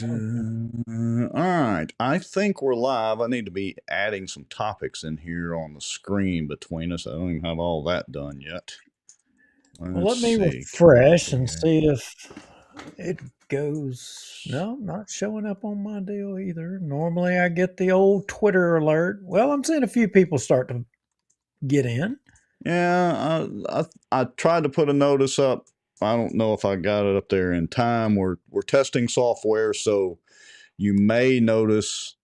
All right. I think we're live. I need to be adding some topics in here on the screen between us. I don't even have all that done yet. Well, Let's let me see. refresh and see if it goes. No, not showing up on my deal either. Normally I get the old Twitter alert. Well, I'm seeing a few people start to get in. Yeah, I tried to put a notice up. I don't know if I got it up there in time. We're testing software, so you may notice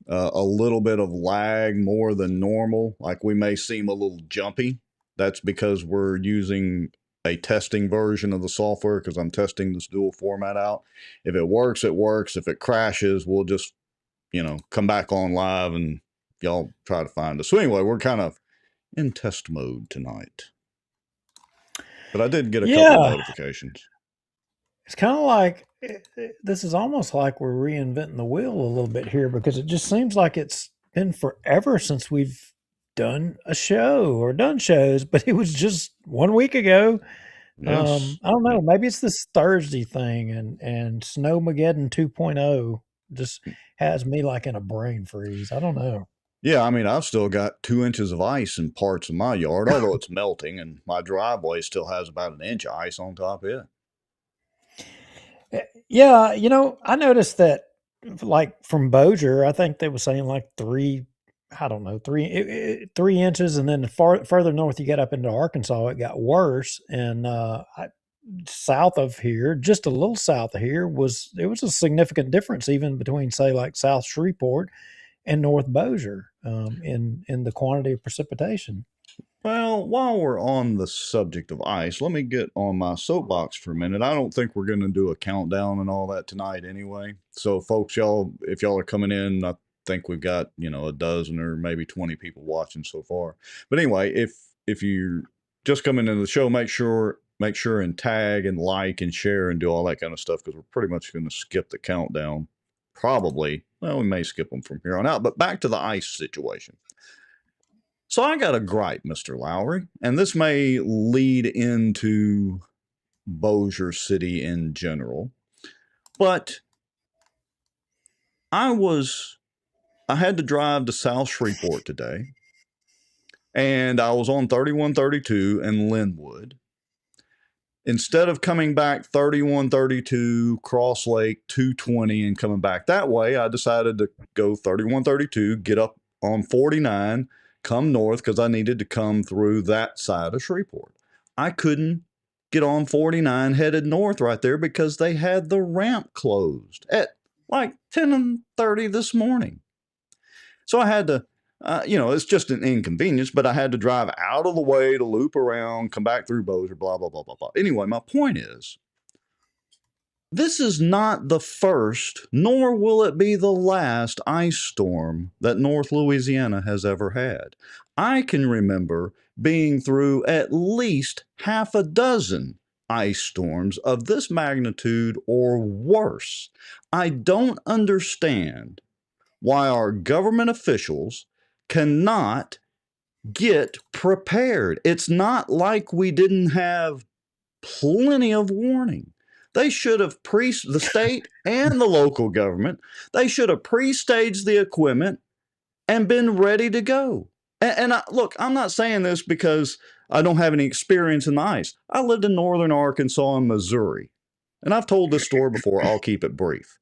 a little bit of lag more than normal. Like we may seem a little jumpy. That's because we're using a testing version of the software because I'm testing this dual format out. If it works, it works. If it crashes, we'll just, come back on live and y'all try to find us. So anyway, we're kind of in test mode tonight. But I did get a couple of Yeah, notifications. it's kind of like this is almost like we're reinventing the wheel a little bit here because it just seems like it's been forever since we've done a show or done shows, but it was just 1 week ago. Yes. I don't know. Maybe it's this Thursday thing and Snowmageddon 2.0 just has me like in a brain freeze. I don't know. Yeah, I mean, I've still got 2 inches of ice in parts of my yard, although it's melting, and my driveway still has about an inch of ice on top of it. Yeah, I noticed that like from Bossier, I think they were saying like three, I don't know, 3 inches, and then further north you get up into Arkansas, it got worse. And south of here, just a little south of here, was a significant difference even between say like South Shreveport and North Bossier in the quantity of precipitation. Well, while we're on the subject of ice, let me get on my soapbox for a minute. I don't think we're going to do a countdown and all that tonight anyway. So, folks, if y'all are coming in, I think we've got, a dozen or maybe 20 people watching so far. But anyway, if you're just coming into the show, make sure and tag and like and share and do all that kind of stuff because we're pretty much going to skip the countdown. Probably. Well, we may skip them from here on out. But back to the ice situation. So I got a gripe, Mr. Lowrie, and this may lead into Bossier City in general, but I had to drive to South Shreveport today, and I was on 3132 in Linwood. Instead of coming back 3132, Cross Lake 220, and coming back that way, I decided to go 3132, get up on 49, come north because I needed to come through that side of Shreveport. I couldn't get on 49 headed north right there because they had the ramp closed at like 10:30 this morning. So I had to, it's just an inconvenience, but I had to drive out of the way to loop around, come back through Bossier, blah, blah, blah, blah, blah. Anyway, my point is, this is not the first, nor will it be the last ice storm that North Louisiana has ever had. I can remember being through at least half a dozen ice storms of this magnitude or worse. I don't understand why our government officials cannot get prepared. It's not like we didn't have plenty of warning. They should have the state and the local government, they should have pre-staged the equipment and been ready to go. And look, I'm not saying this because I don't have any experience in the ice. I lived in northern Arkansas and Missouri, and I've told this story before. I'll keep it brief.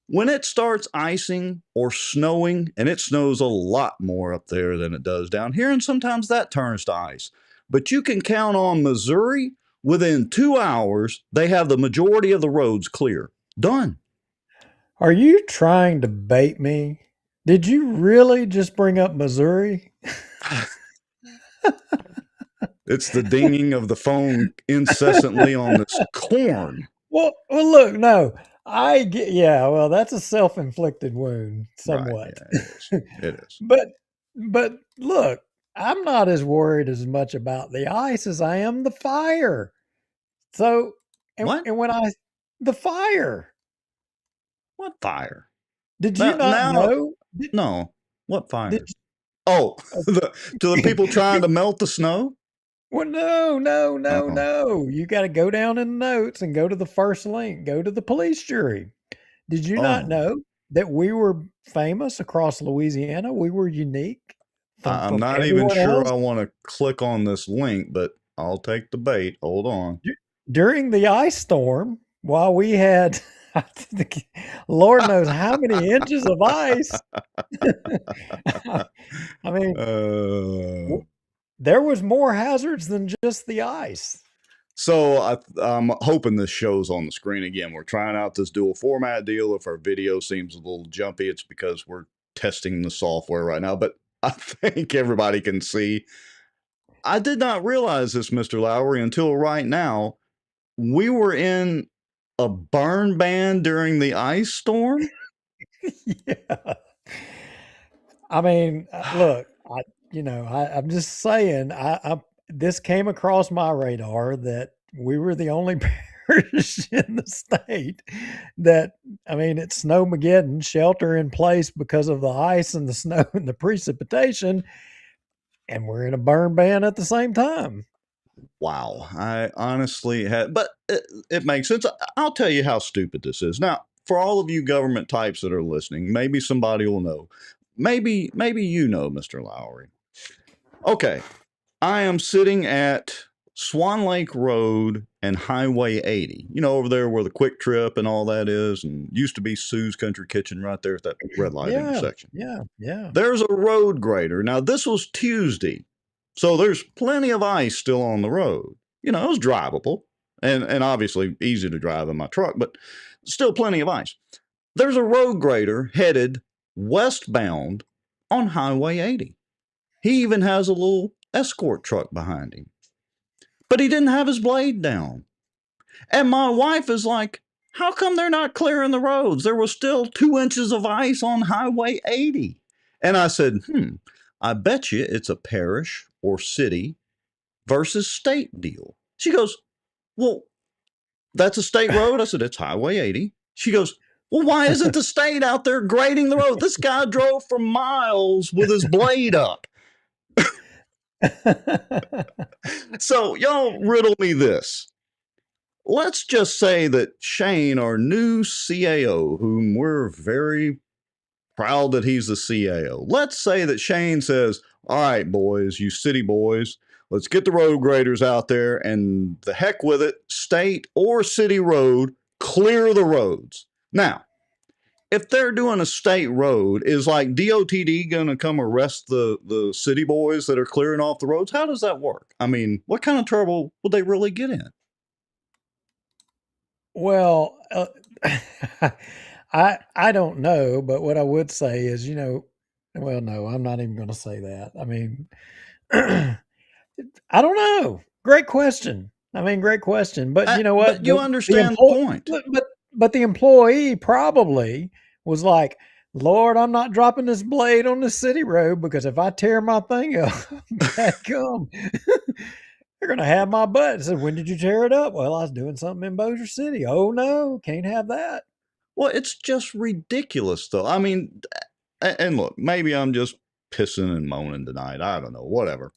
When it starts icing or snowing, and it snows a lot more up there than it does down here, and sometimes that turns to ice. But you can count on Missouri, within 2 hours, they have the majority of the roads clear. Done. Are you trying to bait me? Did you really just bring up Missouri? It's the dinging of the phone incessantly on this corn. Well, look, no, I get, yeah, well, that's a self-inflicted wound, Right. somewhat. Yeah, it is. It is. but, but look, I'm not as worried as much about the ice as I am the fire. So, What? and when the fire, What fire? did you not Now, know? no. What Did fire? Oh, to the people trying to melt the snow? Well, no, no, no, Oh. no. You got to go down in the notes and go to the first link. Go to the police jury. Did you not Oh, know that we were famous across Louisiana? We were unique I'm from not even everyone sure else. I want to click on this link, but I'll take the bait. Hold on. D- During the ice storm, while we had, Lord knows how many inches of ice. I mean, Uh, w- there was more hazards than just the ice. so I'm hoping this shows on the screen again. We're trying out this dual format deal. If our video seems a little jumpy, it's because we're testing the software right now. But I think everybody can see. I did not realize this, Mr. Lowry, until right now. We were in a burn ban during the ice storm. Yeah. I mean, look, I'm just saying, this came across my radar that we were the only parish in the state that, I mean, it's snowmageddon, shelter in place because of the ice and the snow and the precipitation, and we're in a burn ban at the same time. Wow, I honestly had, but it makes sense. I'll tell you how stupid this is. Now, for all of you government types that are listening, maybe somebody will know. Maybe you know, Mr. Lowry. Okay, I am sitting at Swan Lake Road and Highway 80. You know, over there where the Quick Trip and all that is, and used to be Sue's Country Kitchen right there at that red light Yeah, intersection. yeah, yeah. There's a road grader. Now, this was Tuesday, so there's plenty of ice still on the road. You know, it was drivable and obviously easy to drive in my truck, but still plenty of ice. There's a road grader headed westbound on Highway 80. He even has a little escort truck behind him, but he didn't have his blade down. And my wife is like, how come they're not clearing the roads? There was still 2 inches of ice on Highway 80. And I said, I bet you it's a parish or city versus state deal. She goes, well, that's a state road. I said, it's Highway 80. She goes, well, why isn't the state out there grading the road? This guy drove for miles with his blade up. So, y'all riddle me this. Let's just say that Shane, our new CAO, whom we're very proud that he's the CAO, let's say that Shane says, all right, boys, you city boys, let's get the road graders out there and the heck with it, state or city road, clear the roads. Now, if they're doing a state road, is like DOTD going to come arrest the city boys that are clearing off the roads? How does that work? I mean, what kind of trouble would they really get in? Well, I don't know, but what I would say is, well, no, I'm not even going to say that. I mean, I don't know. Great question. I mean, great question. But you know what? But you The understand the employee, point. but the employee probably was like, "Lord, I'm not dropping this blade on the city road because if I tear my thing up, back they're gonna have my butt." I said, "When did you tear it up?" "Well, I was doing something in Bossier City." "Oh no, can't have that." Well, it's just ridiculous, though. I mean, and look, maybe I'm just pissing and moaning tonight. I don't know, whatever.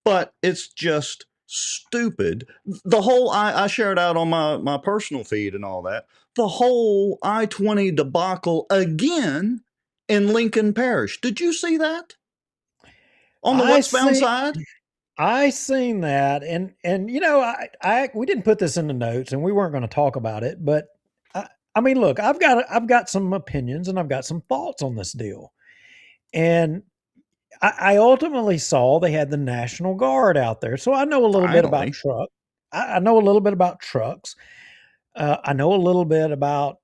But it's just stupid. The whole I shared out on my personal feed and all that. The whole I-20 debacle again in Lincoln Parish. Did you see that on the I westbound see. side? I seen that, and I we didn't put this in the notes, and we weren't going to talk about it, but I mean, look, I've got some opinions and I've got some thoughts on this deal, and I ultimately saw they had the National Guard out there, so I know a little bit about Finally, truck. I know a little bit about trucks. I know a little bit about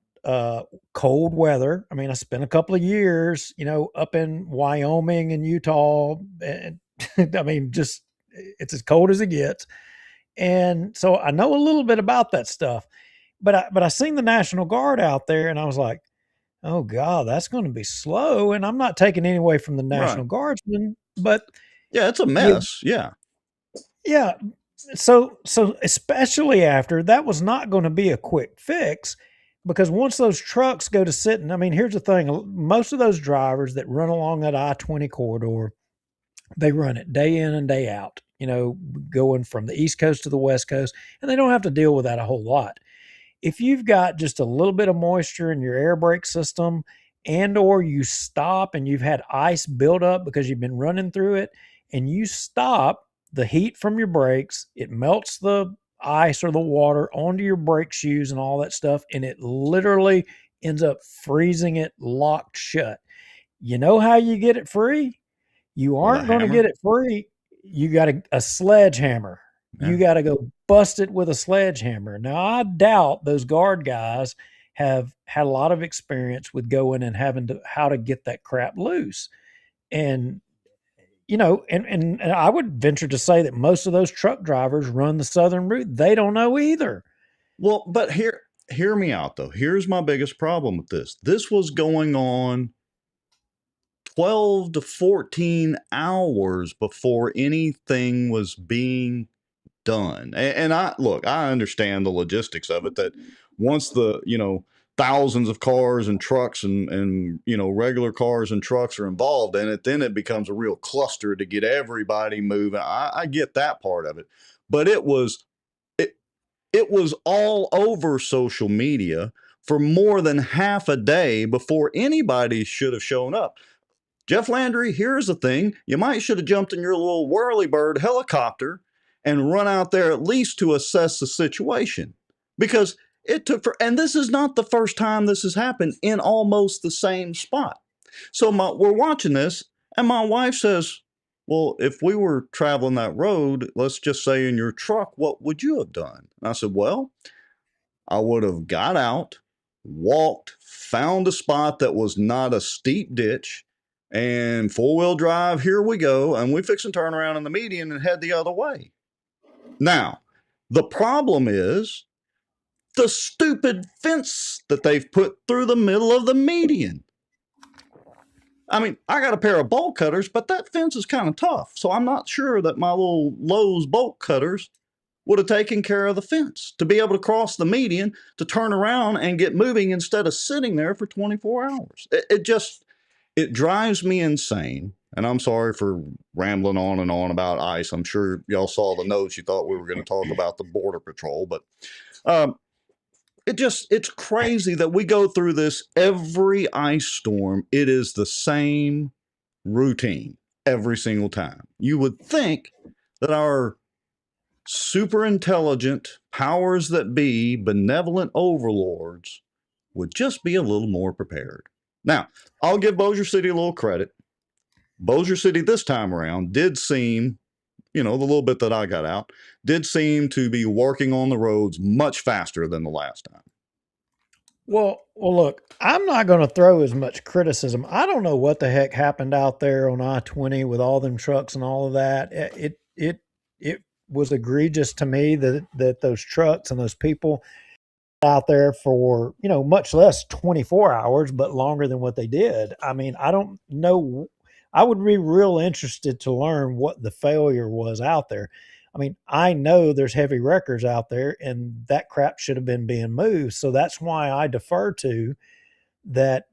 cold weather. I mean, I spent a couple of years, up in Wyoming and Utah, and I mean, just it's as cold as it gets. And so I know a little bit about that stuff. But I seen the National Guard out there, and I was like, oh God, that's going to be slow. And I'm not taking any away from the right. National Guardsmen, but Yeah, it's a you, mess. Yeah. yeah. So especially after that was not going to be a quick fix because once those trucks go to sitting, I mean, here's the thing: most of those drivers that run along that I-20 corridor, they run it day in and day out. Going from the East Coast to the West Coast, and they don't have to deal with that a whole lot. if you've got just a little bit of moisture in your air brake system, and or you stop and you've had ice build up because you've been running through it, and you stop, the heat from your brakes, it melts the ice or the water onto your brake shoes and all that stuff, and it literally ends up freezing it locked shut. You know how you get it free? You With a aren't going to get hammer. it free. You got a sledgehammer. You Yeah. got to go bust it with a sledgehammer. Now, I doubt those guard guys have had a lot of experience with going and having to how to get that crap loose. And and I would venture to say that most of those truck drivers run the southern route. They don't know either. Well, but hear me out though. Here's my biggest problem with this. This was going on 12 to 14 hours before anything was being done. And I look, I understand the logistics of it that once the, thousands of cars and trucks and regular cars and trucks are involved in it, then it becomes a real cluster to get everybody moving. I get that part of it. But it was all over social media for more than half a day before anybody should have shown up. Jeff Landry, here's the thing. You might should have jumped in your little whirlybird helicopter and run out there at least to assess the situation. Because it took for, and this is not the first time this has happened in almost the same spot. So we're watching this, and my wife says, well, if we were traveling that road, let's just say in your truck, what would you have done? And I said, well, I would have got out, walked, found a spot that was not a steep ditch, and four-wheel drive, here we go, and we fix and turn around in the median and head the other way. Now, the problem is the stupid fence that they've put through the middle of the median. I mean, I got a pair of bolt cutters, but that fence is kind of tough, so I'm not sure that my little Lowe's bolt cutters would have taken care of the fence to be able to cross the median, to turn around and get moving instead of sitting there for 24 hours. It drives me insane. And I'm sorry for rambling on and on about ICE. I'm sure y'all saw the notes. You thought we were going to talk about the Border Patrol, but it's crazy that we go through this every ice storm. It is the same routine every single time. You would think that our super intelligent powers that be, benevolent overlords would just be a little more prepared. Now, I'll give Bossier City a little credit. Bossier City this time around did seem, the little bit that I got out, did seem to be working on the roads much faster than the last time. Well, look, I'm not going to throw as much criticism. I don't know what the heck happened out there on I-20 with all them trucks and all of that. It was egregious to me that those trucks and those people out there for, much less 24 hours, but longer than what they did. I mean, I don't know. I would be real interested to learn what the failure was out there. I mean, I know there's heavy wreckers out there and that crap should have been being moved. So that's why I defer to that,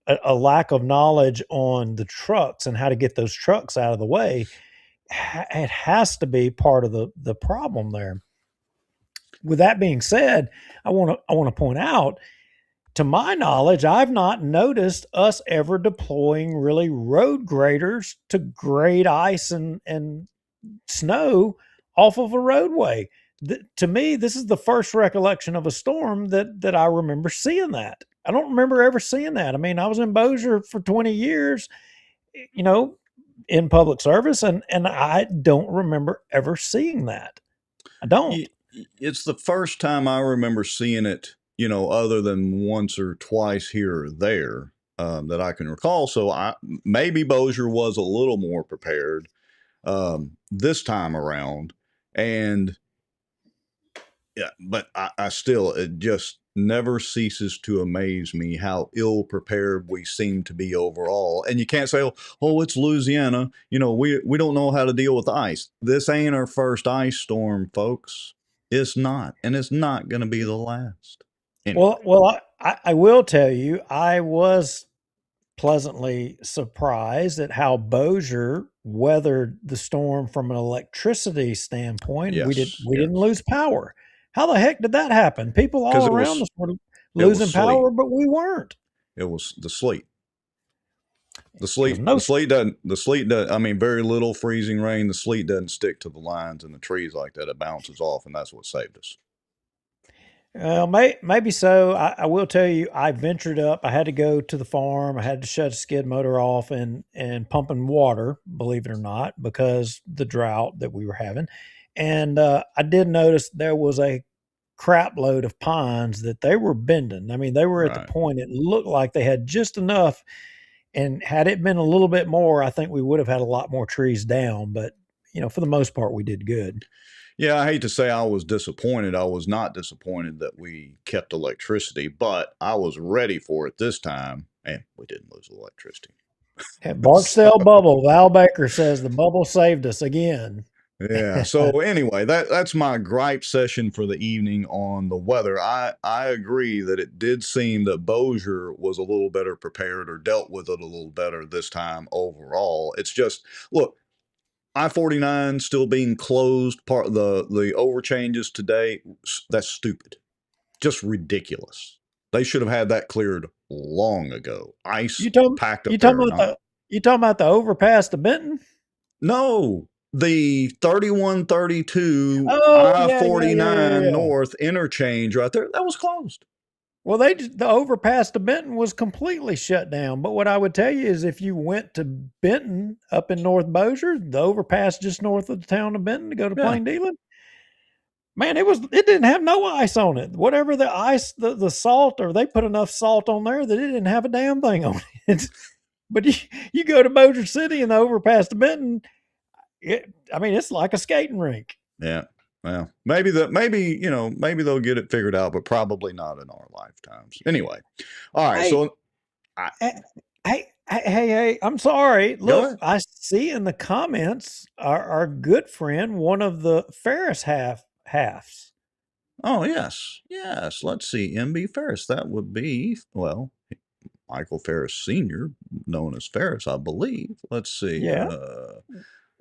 a lack of knowledge on the trucks and how to get those trucks out of the way. It has to be part of the problem there. With that being said, I want to point out, to my knowledge, I've not noticed us ever deploying really road graders to grade ice and snow off of a roadway. To me, this is the first recollection of a storm that I remember seeing that. I don't remember ever seeing that. I mean, I was in Bossier for 20 years, in public service, and I don't remember ever seeing that. I don't. It's the first time I remember seeing it, other than once or twice here or there, that I can recall. So maybe Bossier was a little more prepared this time around. And yeah, but I still, it just never ceases to amaze me how ill prepared we seem to be overall. And you can't say, oh, it's Louisiana. We don't know how to deal with ice. This ain't our first ice storm, folks. It's not. And it's not going to be the last. Anyway. Well, I will tell you, I was pleasantly surprised at how Bossier weathered the storm from an electricity standpoint. Yes, We didn't lose power. How the heck did that happen? People because all around us were it was losing sleet. power, but we weren't. It was the sleet. It was no. The sleet does. I mean, very little freezing rain. The sleet doesn't stick to the lines and the trees like that. It bounces off, and that's what saved us. Well, maybe so. I will tell you, I ventured up. I had to go to the farm. I had to shut a skid motor off and pumping water, believe it or not, because the drought that we were having. And I did notice there was a crap load of pines that they were bending. I mean, they were at the Right. point it looked like they had just enough. And had it been a little bit more, I think we would have had a lot more trees down. But for the most part, we did good. Yeah, I hate to say I was disappointed. I was not disappointed that we kept electricity, but I was ready for it this time, and we didn't lose electricity. At So, Barksdale Bubble, Val Baker says the bubble saved us again. yeah. So anyway, that's my gripe session for the evening on the weather. I agree that it did seem that Bossier was a little better prepared or dealt with it a little better this time overall. It's just look, I-49 still being closed, part of the overchanges today, that's stupid. Just ridiculous. They should have had that cleared long ago. Ice You talking packed you up talking there. about the overpass to Benton? No, the 3132 Oh I-49 yeah. North interchange right there, that was closed. Well, the overpass to Benton was completely shut down. But what I would tell you is, if you went to Benton up in North Bossier, the overpass just north of the town of Benton to go to Yeah, Plain Dealing, man, it didn't have no ice on it. Whatever the ice, the salt, or they put enough salt on there that it didn't have a damn thing on it. But you go to Bossier City and the overpass to Benton, I mean, it's like a skating rink. yeah. Well, maybe maybe they'll get it figured out, but probably not in our lifetimes. Anyway, all right. Hey, So I, hey, I'm sorry. go Look, ahead. I see in the comments our good friend, one of the Ferris halves. Oh yes, yes. Let's see, MB Ferris. That would be Michael Ferris Sr., known as Ferris, I believe. Let's see. Yeah.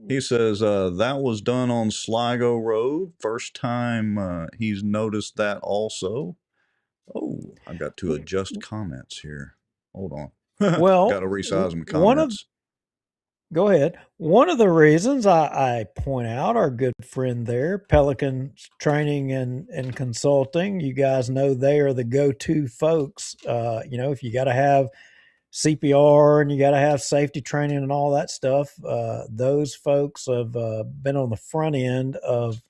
He says that was done on Sligo Road. First time he's noticed that also. Oh, I've got to adjust comments here. Hold on. Got Well, to resize my one of comments. go ahead. One of the reasons I point out our good friend there, Pelican Training and Consulting, you guys know they are the go-to folks. If you got to have CPR and you got to have safety training and all that stuff, those folks have been on the front end of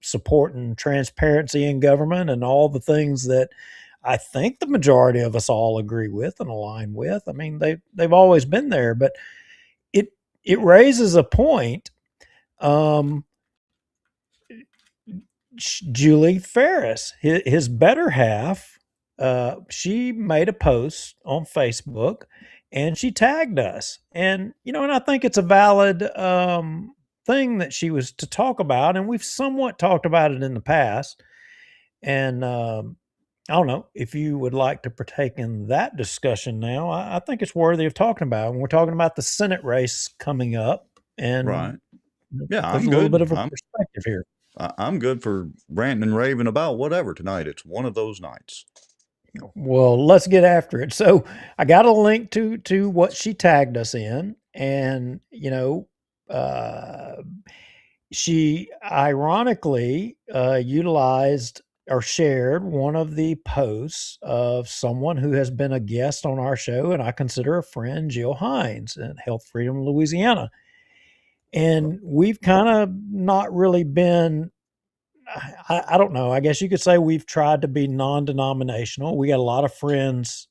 supporting transparency in government and all the things that I think the majority of us all agree with and align with. I mean, they've always been there, but it it raises a point. Um, Julie Ferris, his better half, she made a post on Facebook and she tagged us. And I think it's a valid thing that she was to talk about. And we've somewhat talked about it in the past. And I don't know if you would like to partake in that discussion now. I think it's worthy of talking about. And we're talking about the Senate race coming up. And Right. Yeah, there's I'm a little bit good. of a perspective here. I'm good for ranting and raving about whatever tonight. It's one of those nights. Well, let's get after it. So I got a link to what she tagged us in, and she ironically utilized or shared one of the posts of someone who has been a guest on our show, and I consider a friend, Jill Hines at Health Freedom Louisiana. And we've kind of not really been, I don't know. I guess you could say we've tried to be non-denominational. We got a lot of friends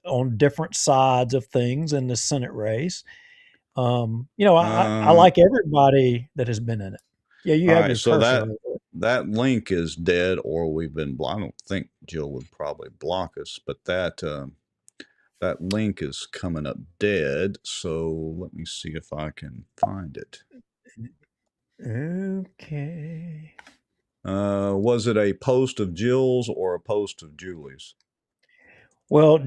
on different sides of things in the Senate race. I Uh, like everybody that has been in it. Yeah, you all have right. your So cursor that over it. that link is dead, or we've been blocked. I don't think Jill would probably block us, but that link is coming up dead. So let me see if I can find it. Okay. Was it a post of Jill's or a post of Julie's? Well,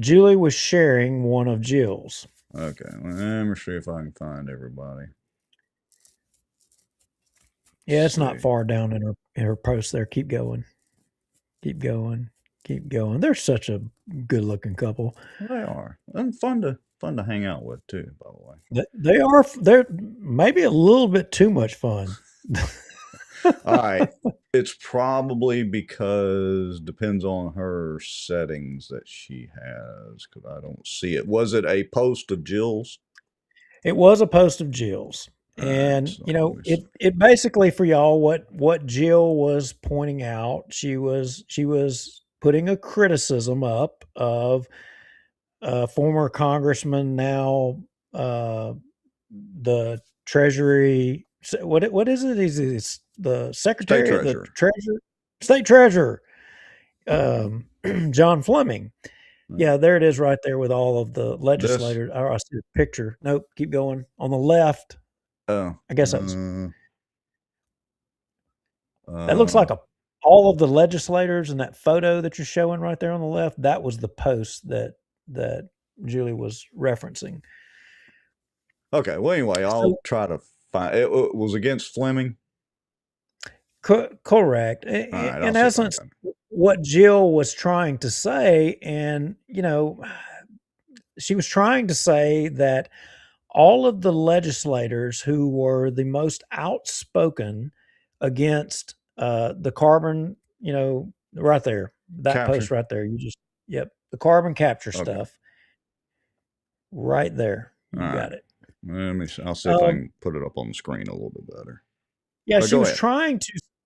Julie was sharing one of Jill's. Okay, let me see if I can find everybody. Yeah, Let's it's not see. far down in her in her post there. Keep going, keep going, keep going. They're such a good looking couple. They are, and fun to hang out with too. By the way, They are. They're maybe a little bit too much fun. all right. It's probably because depends on her settings that she has because I don't see it. Was it a post of Jill's? It was a post of Jill's. All right, And so it basically for y'all what Jill was pointing out, she was putting a criticism up of former congressman, now the Treasury. What is it? He's the state Secretary, the treasurer. Treasurer, State Treasurer, John Fleming. Yeah, there it is right there with all of the This, legislators. Oh, I see the picture. Nope, keep going. On the left, oh, I guess that was that looks uh, like all of the legislators in that photo that you're showing right there on the left. That was the post that Julie was referencing. okay. Well, anyway, I'll So try to find. It was against Fleming. correct. All right, I'll In see if I can essence, find. what Jill was trying to say, and she was trying to say that all of the legislators who were the most outspoken against the carbon, right there, that post Capture. right there, yep, the carbon capture Okay. stuff right there. All You right. got it. Let me see. I'll see if I Um, can put it up on the screen a little bit better. yeah, But she go was ahead.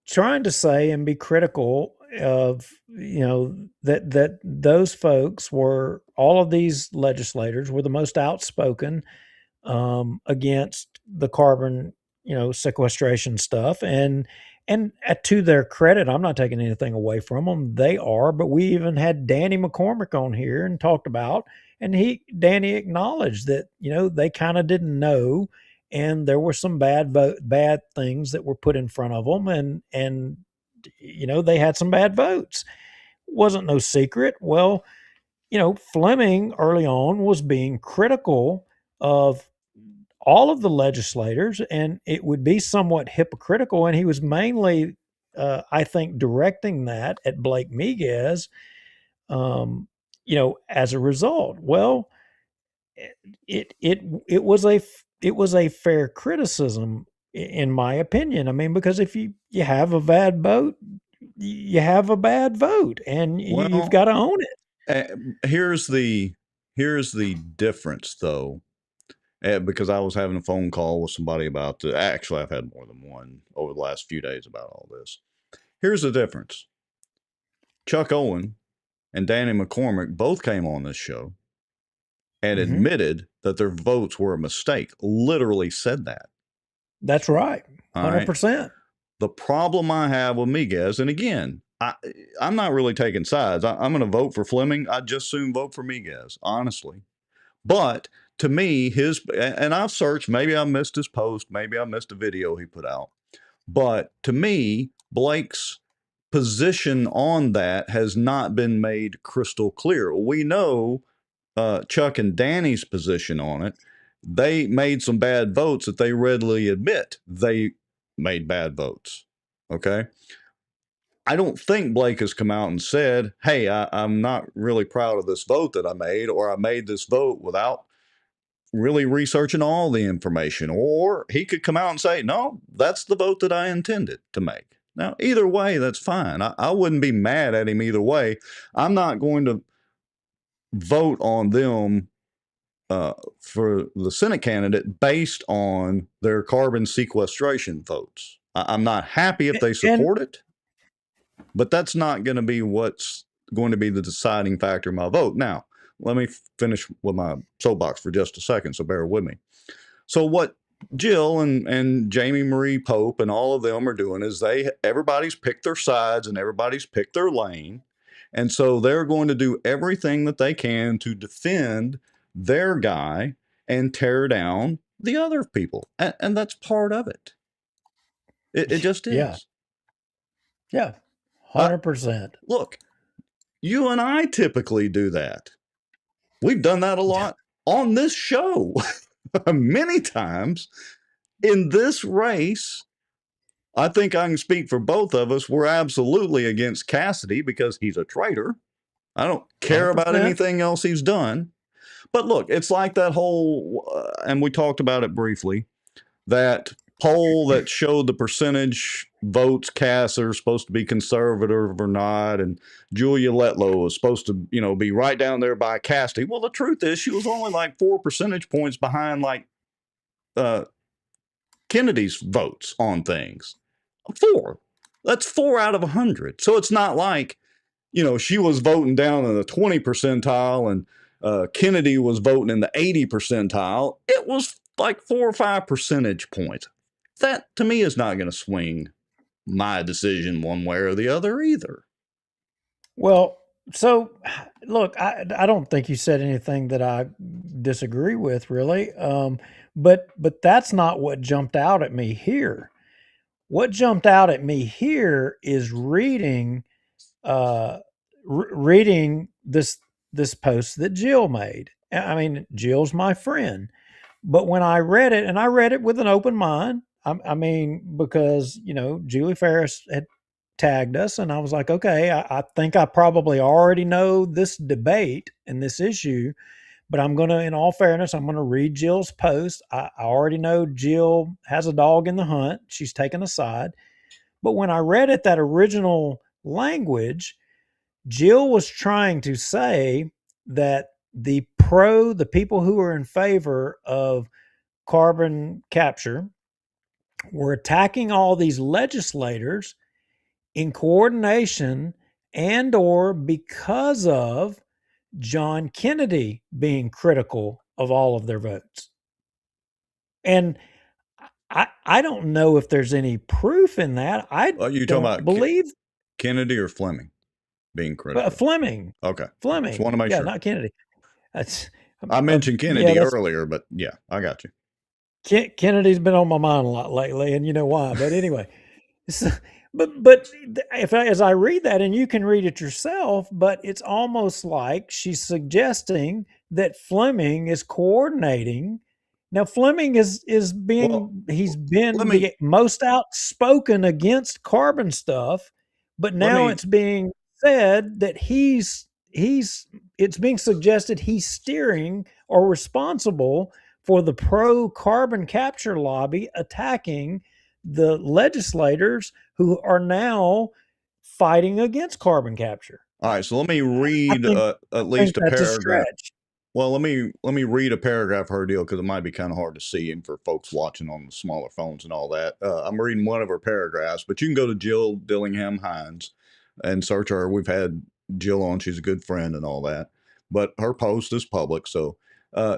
trying to say and be critical of that those folks were all of these legislators were the most outspoken against the carbon, sequestration stuff. And to their credit, I'm not taking anything away from them. They are, but we even had Danny McCormick on here and talked about, and Danny acknowledged that they kind of didn't know, and there were some bad things that were put in front of them, and they had some bad votes. Wasn't no secret. Well, Fleming early on was being critical of all of the legislators, and it would be somewhat hypocritical. And he was mainly, I think, directing that at Blake Miguez, as a result. Well, it was a fair criticism, in my opinion. I mean, because if you have a bad vote, you have a bad vote, and you've Well, got to own it. uh, here's the difference, though, because I was having a phone call with somebody about the. Actually, I've had more than one over the last few days about all this. Here's the difference: Chuck Owen and Danny McCormick both came on this show and Hmm. admitted that their votes were a mistake. Literally said that. That's right, All right. 100%. The problem I have with Miguez, and again, I'm not really taking sides. I'm going to vote for Fleming. I'd just soon vote for Miguez, honestly. But to me, and I've searched, maybe I missed his post, maybe I missed a video he put out. But to me, Blake's position on that has not been made crystal clear. We know Chuck and Danny's position on it. They made some bad votes that they readily admit they made bad votes. Okay. I don't think Blake has come out and said, hey, I'm not really proud of this vote that I made, or I made this vote without really researching all the information. Or he could come out and say, no, that's the vote that I intended to make. Now, either way, that's fine. I wouldn't be mad at him either way. I'm not going to vote on them for the Senate candidate based on their carbon sequestration votes. I'm not happy if they And support it, but that's not going to be what's going to be the deciding factor in my vote. Now, let me finish with my soapbox for just a second, so bear with me. So, what Jill and Jamie Marie Pope and all of them are doing is everybody's picked their sides and everybody's picked their lane. And so they're going to do everything that they can to defend their guy and tear down the other people. And that's part of it. It just yeah, is. yeah, Uh, 100%. Look, you and I typically do that. We've done that a lot on this show many times in this race. I think I can speak for both of us. We're absolutely against Cassidy because he's a traitor. I don't care about 100%. anything else he's done. But look, it's like that whole, and we talked about it briefly, that poll that showed the percentage votes cast are supposed to be conservative or not, and Julia Letlow was supposed to, be right down there by Cassidy. Well, the truth is, she was only like 4 percentage points behind, like Kennedy's votes on things. 4. That's 4 out of 100. So it's not like, she was voting down in the 20 percentile and Kennedy was voting in the 80 percentile. It was like 4 or 5 percentage points. That, to me, is not going to swing my decision one way or the other either. Well, so look, I don't think you said anything that I disagree with, really. But that's not what jumped out at me here. What jumped out at me here is reading this post that Jill made. I mean, Jill's my friend, but when I read it, and I read it with an open mind, I mean, because Julie Ferris had tagged us, and I was like, okay, I think I probably already know this debate and this issue, but I'm gonna, in all fairness, I'm gonna read Jill's post. I already know Jill has a dog in the hunt. She's taken a side. But when I read it, that original language, Jill was trying to say that the people who are in favor of carbon capture were attacking all these legislators in coordination and or because of John Kennedy being critical of all of their votes. And I don't know if there's any proof in that. I You talking don't about believe Kennedy or Fleming being critical? Fleming. Okay. Fleming. Just want to make yeah, sure. Not Kennedy. That's I mentioned Kennedy earlier, but yeah, I got you. Kennedy's been on my mind a lot lately, and you know why. But anyway, but as I read that, and you can read it yourself, but it's almost like she's suggesting that Fleming is coordinating. Now Fleming he's been the most outspoken against carbon stuff, but now it's being said that it's being suggested he's steering or responsible for the pro carbon capture lobby attacking the legislators who are now fighting against carbon capture. All right, so let me read at least a paragraph. Well, let me read a paragraph of her deal because it might be kind of hard to see and for folks watching on the smaller phones and all that. I'm reading one of her paragraphs, but you can go to Jill Dillingham Hines and search her. We've had Jill on; she's a good friend and all that. But her post is public, so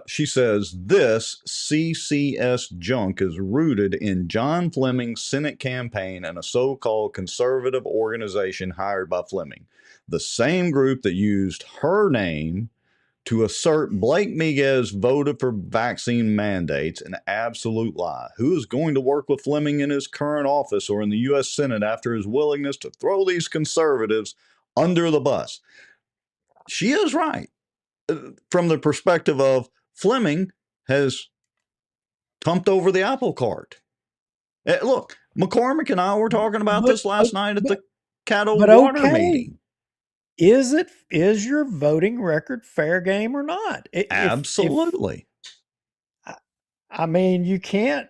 she says this CCS junk is rooted in John Fleming's Senate campaign and a so-called conservative organization hired by Fleming, the same group that used her name to assert Blake Miguez voted for vaccine mandates, an absolute lie. Who is going to work with Fleming in his current office or in the U.S. Senate after his willingness to throw these conservatives under the bus? She is right. From the perspective of Fleming has thumped over the apple cart. Look, McCormick and I were talking about this last night at the Caddo Water meeting. Is your voting record fair game or not? Absolutely. I mean, you can't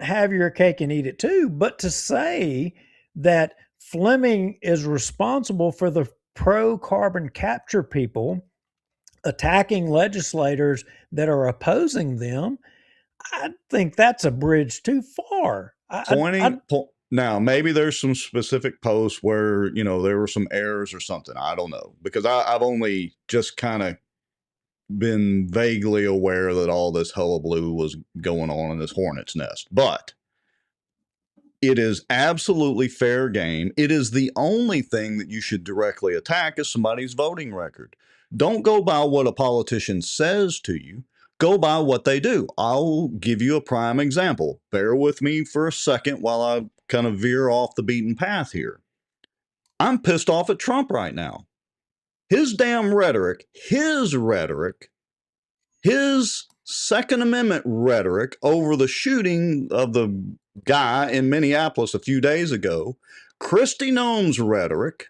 have your cake and eat it too. But to say that Fleming is responsible for the pro carbon capture people attacking legislators that are opposing them, I think that's a bridge too far. Now, maybe there's some specific posts where, there were some errors or something. I don't know, because I've only just kind of been vaguely aware that all this hullabaloo was going on in this hornet's nest. But it is absolutely fair game. It is the only thing that you should directly attack is somebody's voting record. Don't go by what a politician says to you. Go by what they do. I'll give you a prime example. Bear with me for a second while I kind of veer off the beaten path here. I'm pissed off at Trump right now. His damn rhetoric, his Second Amendment rhetoric over the shooting of the guy in Minneapolis a few days ago, Kristi Noem's rhetoric,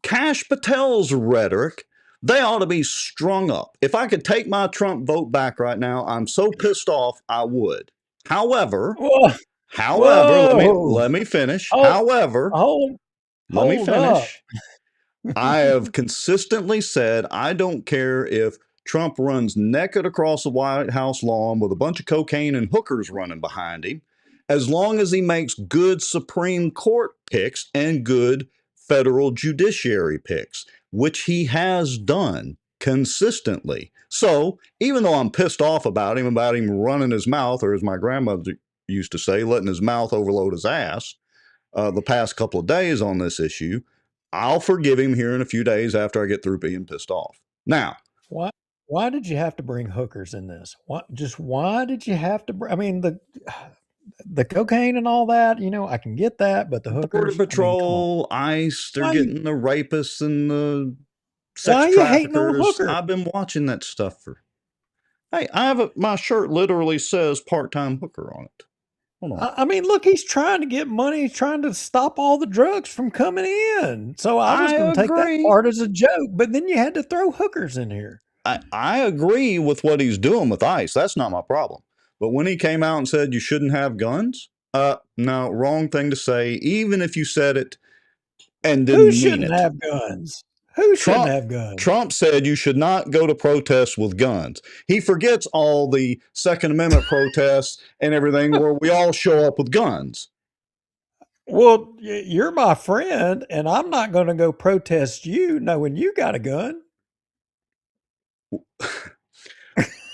Kash Patel's rhetoric, they ought to be strung up. If I could take my Trump vote back right now, I'm so pissed off I would. However, Whoa, however, whoa, let me finish. hold, However, hold, let me hold up. finish. I have consistently said I don't care if Trump runs naked across the White House lawn with a bunch of cocaine and hookers running behind him, as long as he makes good Supreme Court picks and good federal judiciary picks, which he has done consistently. So even though I'm pissed off about him running his mouth, or as my grandmother used to say, letting his mouth overload his ass, the past couple of days on this issue, I'll forgive him here in a few days after I get through being pissed off. Now, Why? Why did you have to bring hookers in this? Why did you have to? I mean the cocaine and all that. I can get that, but the Border hookers. I mean, come on. Patrol, ICE, they're Why you getting the rapists and the sex Why you hating on traffickers. hookers? I've been watching that stuff for. Hey, my shirt literally says part-time hooker on it. Hold on. I mean, look, he's trying to get money. He's trying to stop all the drugs from coming in. So I was I going to take that agree. part as a joke, but then you had to throw hookers in here. I agree with what he's doing with ICE. That's not my problem. But when he came out and said you shouldn't have guns, no, wrong thing to say, even if you said it and Who didn't mean shouldn't it. have guns? Who shouldn't have guns? Trump said you should not go to protests with guns. He forgets all the Second Amendment protests and everything where we all show up with guns. Well, you're my friend, and I'm not going to go protest you knowing you got a gun.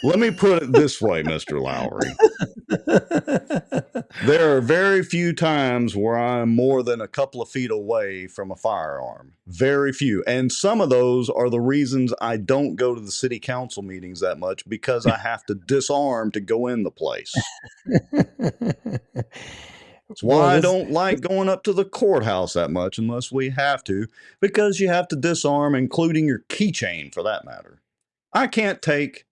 Let me put it this way, Mr. Lowrie. There are very few times where I'm more than a couple of feet away from a firearm. Very few. And some of those are the reasons I don't go to the city council meetings that much, because I have to disarm to go in the place. That's why I don't like going up to the courthouse that much unless we have to, because you have to disarm, including your keychain for that matter. I can't take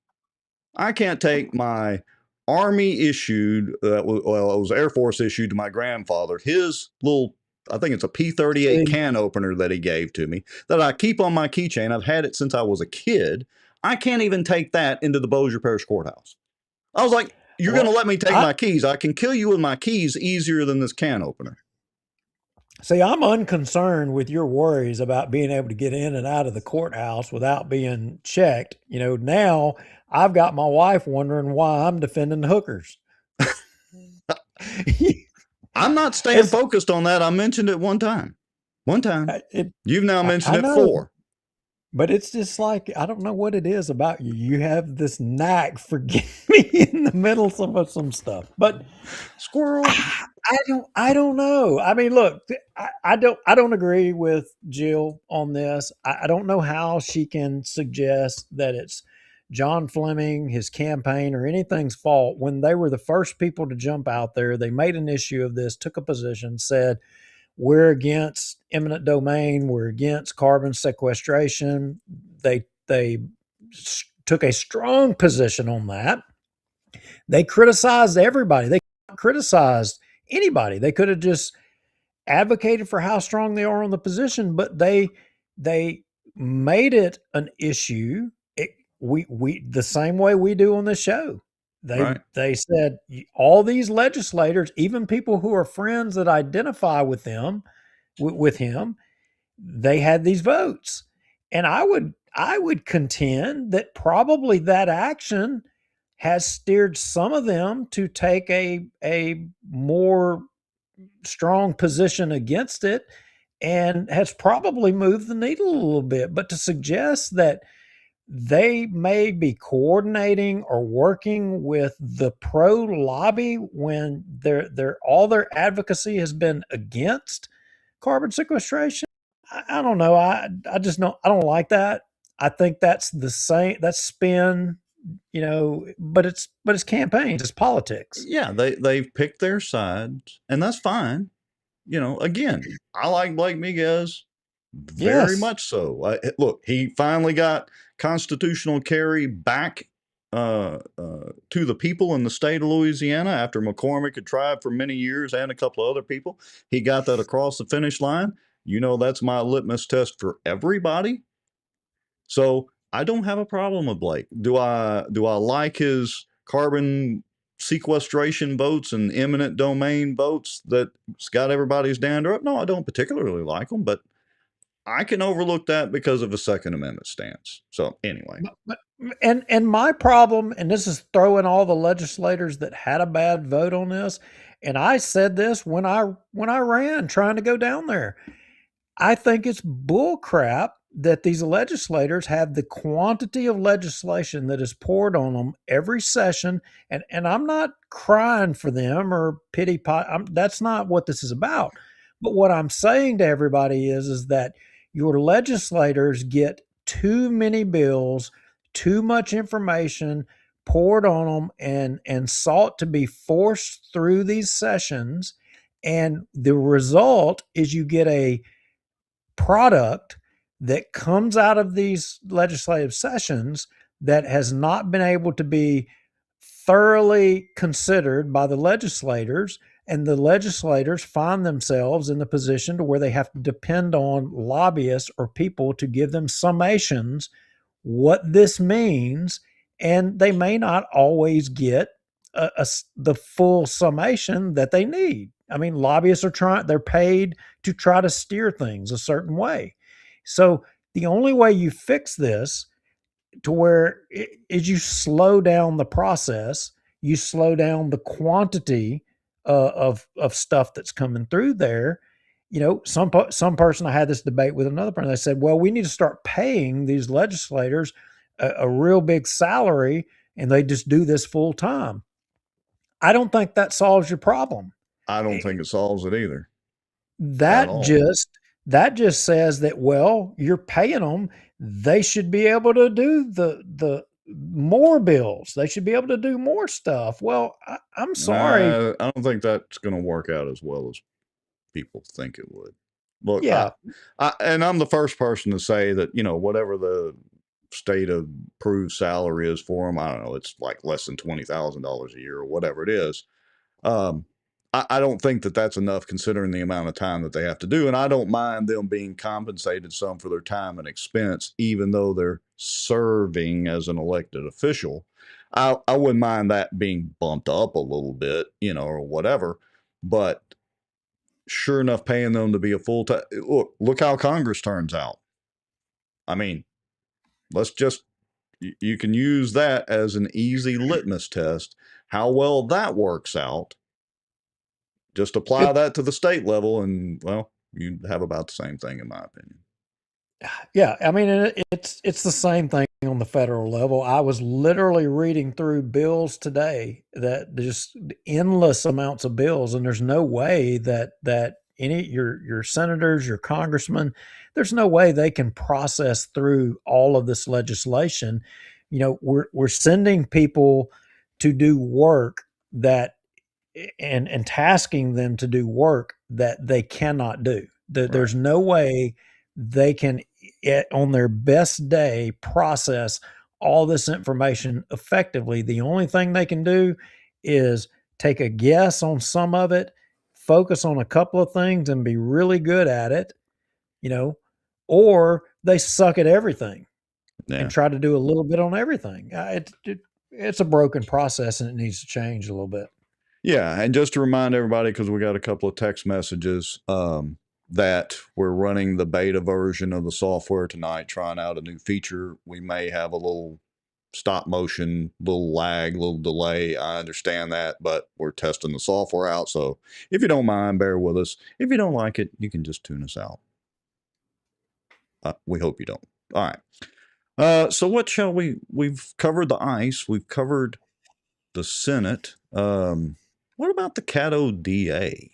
my Army issued, it was Air Force issued to my grandfather, his little, I think it's a P-38 can opener that he gave to me that I keep on my keychain. I've had it since I was a kid. I can't even take that into the Bossier Parish Courthouse. I was like, you're going to let me take my keys? I can kill you with my keys easier than this can opener. See, I'm unconcerned with your worries about being able to get in and out of the courthouse without being checked. Now I've got my wife wondering why I'm defending the hookers. I'm not staying focused on that. I mentioned it one time. You've now mentioned it 4. But it's just like, I don't know what it is about you. You have this knack for getting me in the middle of some stuff. But squirrel, I don't know. I mean, look, I don't agree with Jill on this. I don't know how she can suggest that it's John Fleming, his campaign, or anything's fault when they were the first people to jump out there. They made an issue of this, took a position, said, we're against eminent domain. We're against carbon sequestration. They took a strong position on that. They criticized everybody. They criticized anybody. They could have just advocated for how strong they are on the position, but they made it an issue. We the same way we do on this show. They said all these legislators, even people who are friends that identify with them, with him, they had these votes. And I would contend that probably that action has steered some of them to take a more strong position against it, and has probably moved the needle a little bit. But to suggest that they may be coordinating or working with the pro lobby when all their advocacy has been against carbon sequestration, I don't know. I just don't. I don't like that. I think that's the same. That's spin, But it's campaigns. It's politics. Yeah, they've picked their sides, and that's fine. Again, I like Blake Miguez very much so. Look, he finally got constitutional carry back to the people in the state of Louisiana after McCormick had tried for many years and a couple of other people. He got that across the finish line. That's my litmus test for everybody. So I don't have a problem with Blake. Do I like his carbon sequestration votes and eminent domain votes that's got everybody's dander up? No, I don't particularly like them, but I can overlook that because of a Second Amendment stance. So anyway, and my problem, and this is throwing all the legislators that had a bad vote on this, and I said this when I ran trying to go down there. I think it's bullcrap that these legislators have the quantity of legislation that is poured on them every session. And I'm not crying for them or pity pot. That's not what this is about. But what I'm saying to everybody is that your legislators get too many bills, too much information poured on them and sought to be forced through these sessions. And the result is you get a product that comes out of these legislative sessions that has not been able to be thoroughly considered by the legislators, and the legislators find themselves in the position to where they have to depend on lobbyists or people to give them summations what this means, and they may not always get the full summation that they need. I mean, lobbyists they're paid to try to steer things a certain way. So the only way you fix this to where is you slow down the process, you slow down the quantity of stuff that's coming through there. Some person, I had this debate with another person. They said, well, we need to start paying these legislators a real big salary, and they just do this full time. I don't think that solves your problem. I don't think it solves it either at That all. just that just says that, well, you're paying them. They should be able to do the more bills. They should be able to do more stuff. Well, I'm sorry. I don't think that's going to work out as well as people think it would. Look, Yeah, and I'm the first person to say that whatever the state approved salary is for them, I don't know, it's like less than $20,000 a year or whatever it is. Um, I don't think that that's enough considering the amount of time that they have to do. And I don't mind them being compensated some for their time and expense, even though they're serving as an elected official. I wouldn't mind that being bumped up a little bit, or whatever. But sure enough, paying them to be a full time look how Congress turns out. I mean, let's just you can use that as an easy litmus test. How well that works out, just apply it, that to the state level, and well, you have about the same thing, in my opinion. yeah. I mean, it's the same thing on the federal level. I was literally reading through bills today that just endless amounts of bills, and there's no way that any your senators, your congressmen, there's no way they can process through all of this legislation. We're sending people to do work that and tasking them to do work that they cannot do. Right. There's no way they can, on their best day, process all this information effectively. The only thing they can do is take a guess on some of it, focus on a couple of things, and be really good at it, you know, or they suck at everything and Yeah. try to do a little bit on everything. It's a broken process and it needs to change a little bit. Yeah, and just to remind everybody, because we got a couple of text messages, that we're running the beta version of the software tonight, trying out a new feature. We may have a little stop motion, little lag, little delay. I understand that, but we're testing the software out. So if you don't mind, bear with us. If you don't like it, you can just tune us out. We hope you don't. All right. So what shall we've covered the ICE, we've covered the Senate. What about the Caddo DA?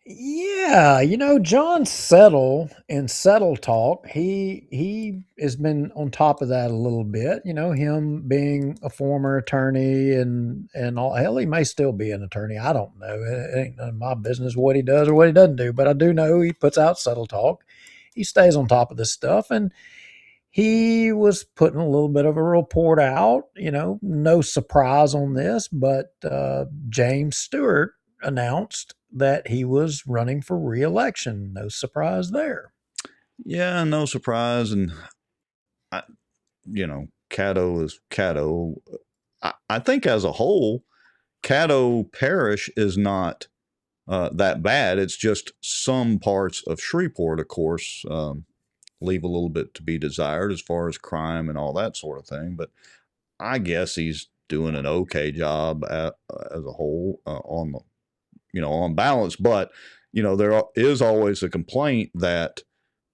Yeah, John Settle in Settle Talk, he has been on top of that a little bit. Him being a former attorney and all. Hell, he may still be an attorney. I don't know. It ain't none of my business what he does or what he doesn't do. But I do know he puts out Settle Talk. He stays on top of this stuff, and he was putting a little bit of a report out. No surprise on this, but James Stewart announced that he was running for re-election. No surprise there. Yeah, no surprise. And, I, Caddo is Caddo. I think as a whole, Caddo Parish is not that bad. It's just some parts of Shreveport, of course, leave a little bit to be desired as far as crime and all that sort of thing. But I guess he's doing an okay job as a whole on balance. But there is always a complaint that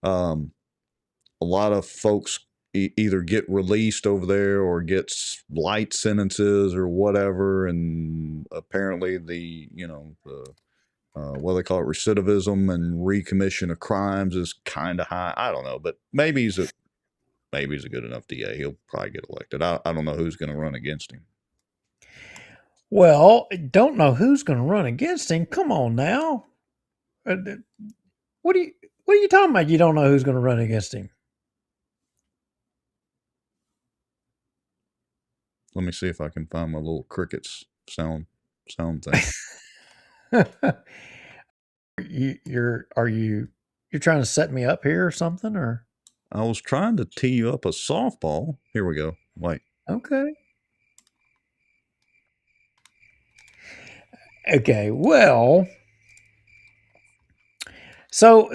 a lot of folks either get released over there or gets light sentences or whatever, and apparently the what they call it, recidivism and recommission of crimes is kind of high. I don't know, but maybe he's a good enough DA. He'll probably get elected. I don't know who's going to run against him. Well, don't know who's going to run against him. Come on now. What are you talking about? You don't know who's going to run against him? Let me see if I can find my little crickets sound thing. You're trying to set me up here or something, or? I was trying to tee you up a softball. Here we go. Wait. Okay. Okay. Well, so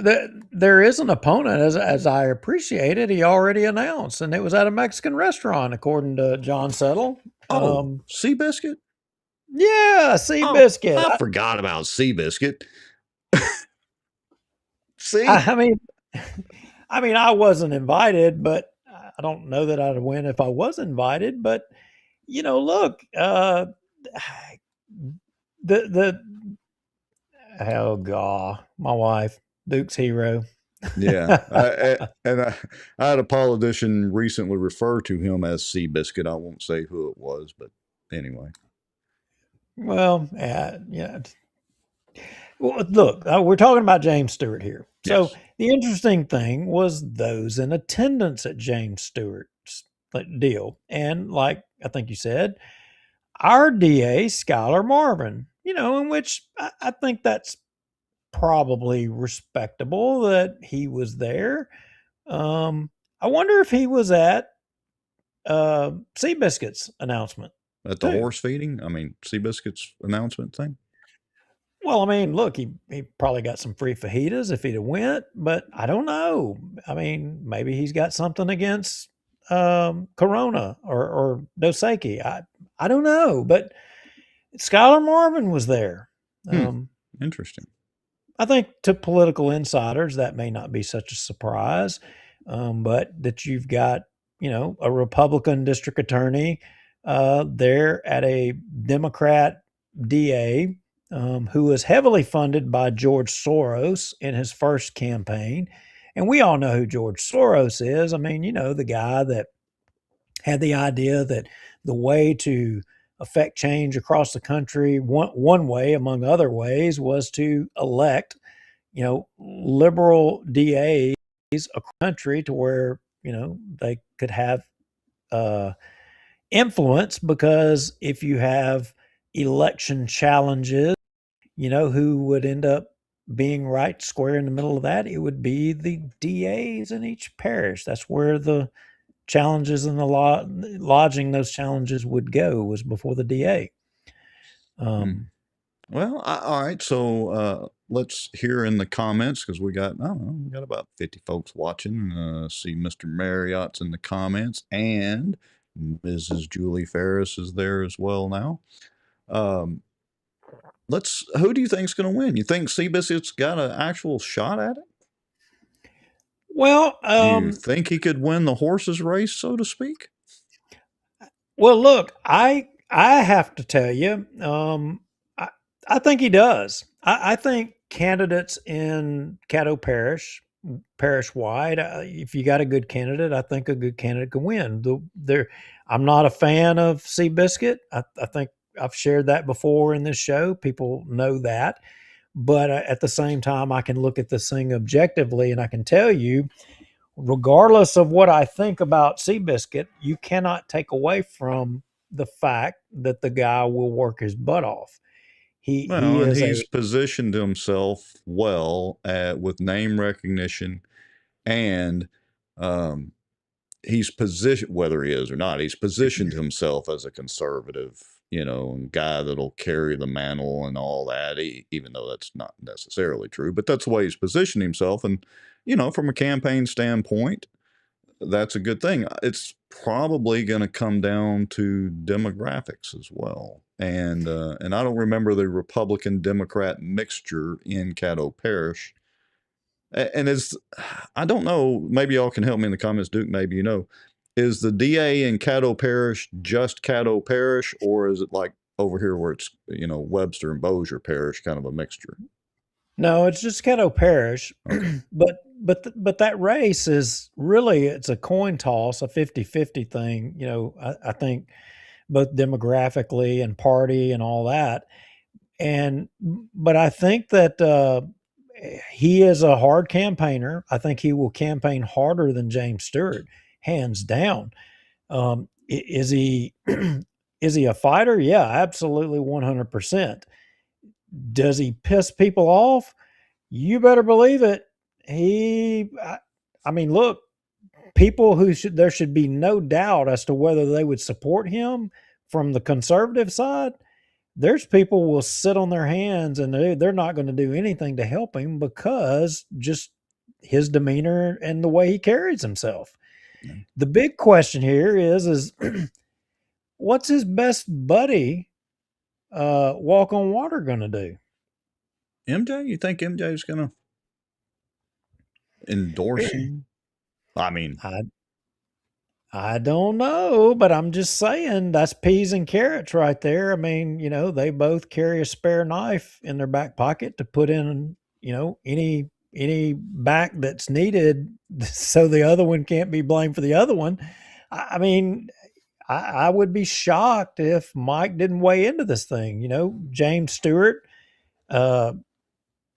there is an opponent, as I appreciate it. He already announced, and it was at a Mexican restaurant, according to John Settle. Oh, Seabiscuit? Yeah, Seabiscuit. I forgot about Seabiscuit. See? I mean, I wasn't invited, but I don't know that I'd win if I was invited. But look, oh god, my wife, Duke's hero. Yeah, I had a politician recently refer to him as Seabiscuit. I won't say who it was, but anyway. Well, yeah. Well, look, we're talking about James Stewart here. So Yes. The interesting thing was those in attendance at James Stewart's deal, and like I think you said, our DA Skylar Marvin. In which I think that's probably respectable that he was there. I wonder if he was at Seabiscuit's announcement. At the horse feeding? I mean, Seabiscuit's announcement thing? Well, I mean, look, he probably got some free fajitas if he'd have went, but I don't know. I mean, maybe he's got something against Corona or Dos Equis. I don't know, but Skylar Marvin was there. Interesting. I think to political insiders, that may not be such a surprise, but that you've got, a Republican district attorney there at a Democrat DA who was heavily funded by George Soros in his first campaign. And we all know who George Soros is. I mean, the guy that had the idea that the way to affect change across the country, one way among other ways, was to elect, liberal DAs across the country to where, they could have influence, because if you have election challenges, who would end up being right square in the middle of that? It would be the DAs in each parish. That's where the challenges and the lodging those challenges would go, was before the DA. Well, all right. So let's hear in the comments, because we got about 50 folks watching. See Mr. Marriott's in the comments, and Mrs. Julie Ferris is there as well now. Who do you think's going to win? You think Seabiscuit's got an actual shot at it? Well, do you think he could win the horses race, so to speak? Well, look, I have to tell you, I think he does. I think candidates in Caddo Parish, parish-wide, if you got a good candidate, I think a good candidate can win. I'm not a fan of Seabiscuit. I think I've shared that before in this show. People know that. But at the same time, I can look at this thing objectively, and I can tell you regardless of what I think about Seabiscuit, you cannot take away from the fact that the guy will work his butt off. He Well, and is he's a positioned himself well with name recognition, and um, he's positioned, whether he is or not, he's positioned himself as a conservative, guy that'll carry the mantle and all that, even though that's not necessarily true. But that's the way he's positioned himself. And, from a campaign standpoint, that's a good thing. It's probably going to come down to demographics as well. And I don't remember the Republican Democrat mixture in Caddo Parish. And it's, I don't know, maybe y'all can help me in the comments, Duke, maybe is the DA in Caddo Parish just Caddo Parish, or is it like over here where it's, Webster and Bossier Parish, kind of a mixture? no, it's just Caddo Parish, Okay. but that race is really, it's a coin toss, a 50-50 thing. I think both demographically and party and all that. But I think that he is a hard campaigner. I think he will campaign harder than James Stewart, hands down. Is he is he a fighter? Yeah, absolutely, 100%. Does he piss people off? You better believe it. I mean, look, people there should be no doubt as to whether they would support him from the conservative side. There's people will sit on their hands and they're not going to do anything to help him because just his demeanor and the way he carries himself. Yeah. The big question here is what's his best buddy walk on water going to do? MJ, you think MJ is going to endorse him? I mean, I don't know, but I'm just saying that's peas and carrots right there. I mean, they both carry a spare knife in their back pocket to put in, any back that's needed so the other one can't be blamed for the other one. I mean, I would be shocked if Mike didn't weigh into this thing. James Stewart, uh,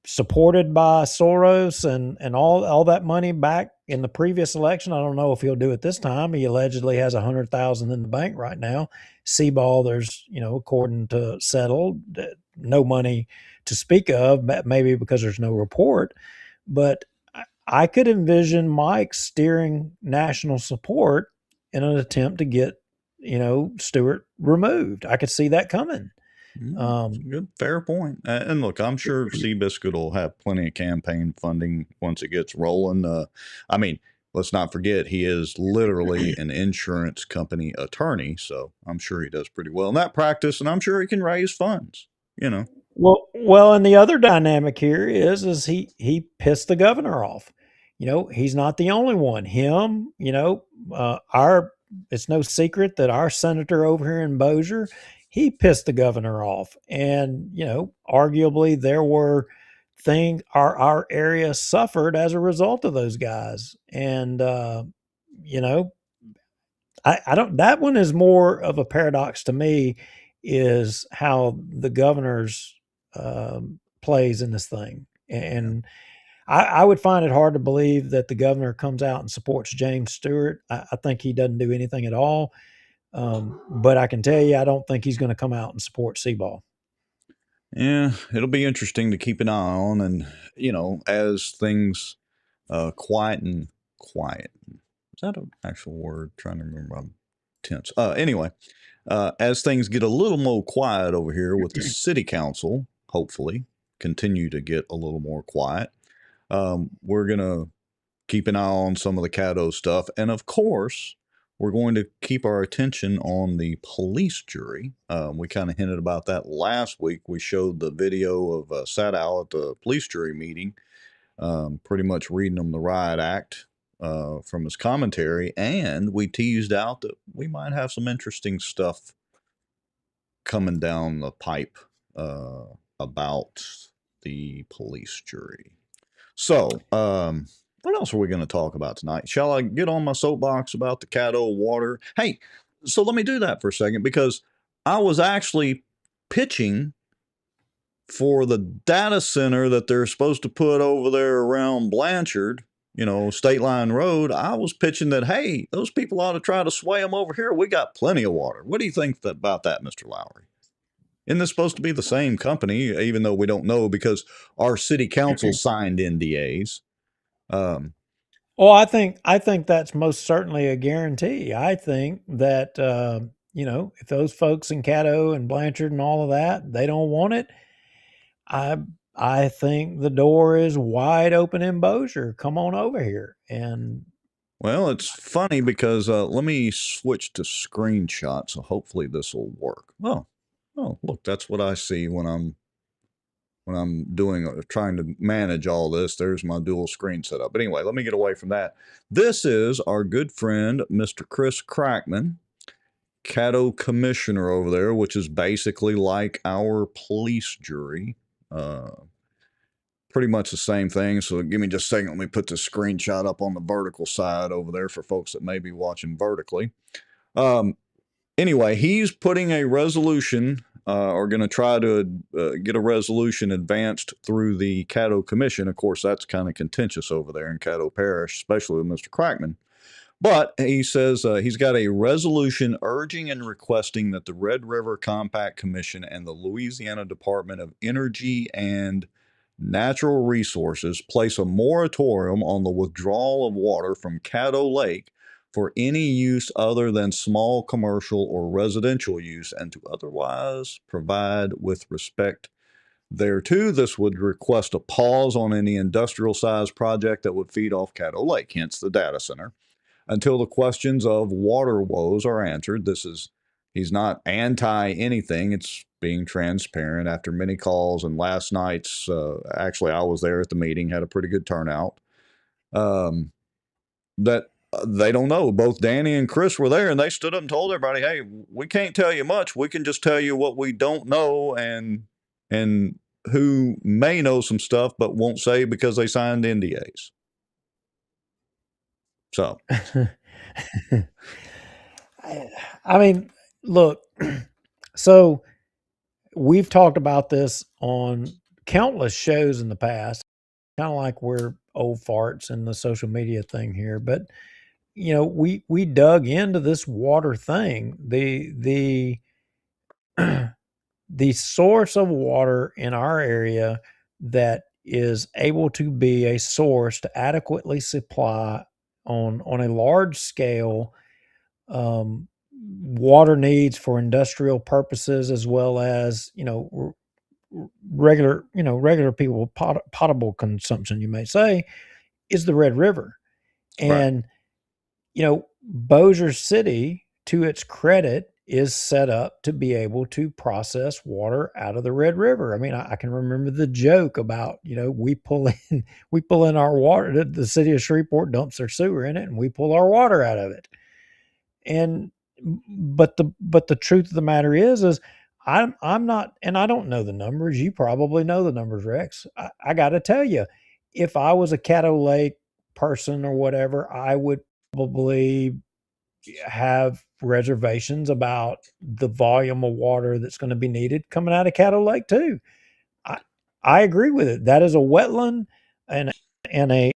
supported by Soros and all that money back in the previous election. I don't know if he'll do it this time. He allegedly has 100,000 in the bank right now. Seaball, there's according to Settled, no money to speak of, maybe because there's no report. But I could envision Mike steering national support in an attempt to get Stewart removed. I could see that coming. good, fair point. And look, I'm sure Seabiscuit will have plenty of campaign funding once it gets rolling. I mean, let's not forget he is literally an insurance company attorney, so I'm sure he does pretty well in that practice, and I'm sure he can raise funds. Well, and the other dynamic here is he pissed the governor off. He's not the only one. Him, our it's no secret that our senator over here in Bossier, he pissed the governor off, and arguably there were things our area suffered as a result of those guys, and you know I don't. That one is more of a paradox to me, is how the governor's plays in this thing, Yeah. and I would find it hard to believe that the governor comes out and supports James Stewart. I think he doesn't do anything at all. But I can tell you, I don't think he's going to come out and support Seaball. Yeah, it'll be interesting to keep an eye on, and as things quieten. Is that an actual word? Trying to remember. I'm tense. Anyway, as things get a little more quiet over here with the city council, hopefully continue to get a little more quiet. We're gonna keep an eye on some of the Caddo stuff, and of course, we're going to keep our attention on the police jury. We kind of hinted about that last week. We showed the video of Sadow at the police jury meeting, pretty much reading them the riot act from his commentary, and we teased out that we might have some interesting stuff coming down the pipe about the police jury. So, what else are we going to talk about tonight? Shall I get on my soapbox about the Caddo water? Hey, so let me do that for a second, because I was actually pitching for the data center that they're supposed to put over there around Blanchard State Line Road, I was pitching that, hey, those people ought to try to sway them over here. We got plenty of water. What do you think about that, Mr. Lowrie? Isn't this supposed to be the same company, even though we don't know because our city council signed NDAs? Well, I think that's most certainly a guarantee. I think that if those folks in Caddo and Blanchard and all of that, they don't want it. I I think the door is wide open in Bossier. Come on over here. And Well, it's funny because let me switch to screenshot, so hopefully this will work. Oh, look, that's what I see when I'm doing trying to manage all this. There's my dual screen setup. But anyway, let me get away from that. This is our good friend, Mr. Chris Crackman, Caddo commissioner over there, which is basically like our police jury. Pretty much the same thing. So give me just a second. Let me put this screenshot up on the vertical side over there for folks that may be watching vertically. Anyway, he's putting a resolution or going to try to get a resolution advanced through the Caddo Commission. Of course, that's kind of contentious over there in Caddo Parish, especially with Mr. Crackman. But he says he's got a resolution urging and requesting that the Red River Compact Commission and the Louisiana Department of Energy and Natural Resources place a moratorium on the withdrawal of water from Caddo Lake for any use other than small commercial or residential use and to otherwise provide with respect thereto. This would request a pause on any industrial size project that would feed off Caddo Lake, hence the data center, until the questions of water woes are answered. He's not anti anything. It's being transparent after many calls. And last night's, actually, I was there at the meeting, had a pretty good turnout. That they don't know. Both Danny and Chris were there, and they stood up and told everybody, "Hey, we can't tell you much. We can just tell you what we don't know, and who may know some stuff but won't say because they signed NDAs." So, I mean, look, so we've talked about this on countless shows in the past, kind of like we're old farts in the social media thing here, but we dug into this water thing. The the source of water in our area that is able to be a source to adequately supply on a large scale water needs for industrial purposes as well as regular people potable consumption, you may say, is the Red River. right. And Bossier City, to its credit, is set up to be able to process water out of the Red River. I mean, I can remember the joke about, we pull in our water. The city of Shreveport dumps their sewer in it, and we pull our water out of it. And but the truth of the matter is I'm not, and I don't know the numbers. You probably know the numbers, Rex. I got to tell you, if I was a Caddo Lake person or whatever, I would probably have reservations about the volume of water that's going to be needed coming out of Caddo Lake too. I I agree with it. That is a wetland, and a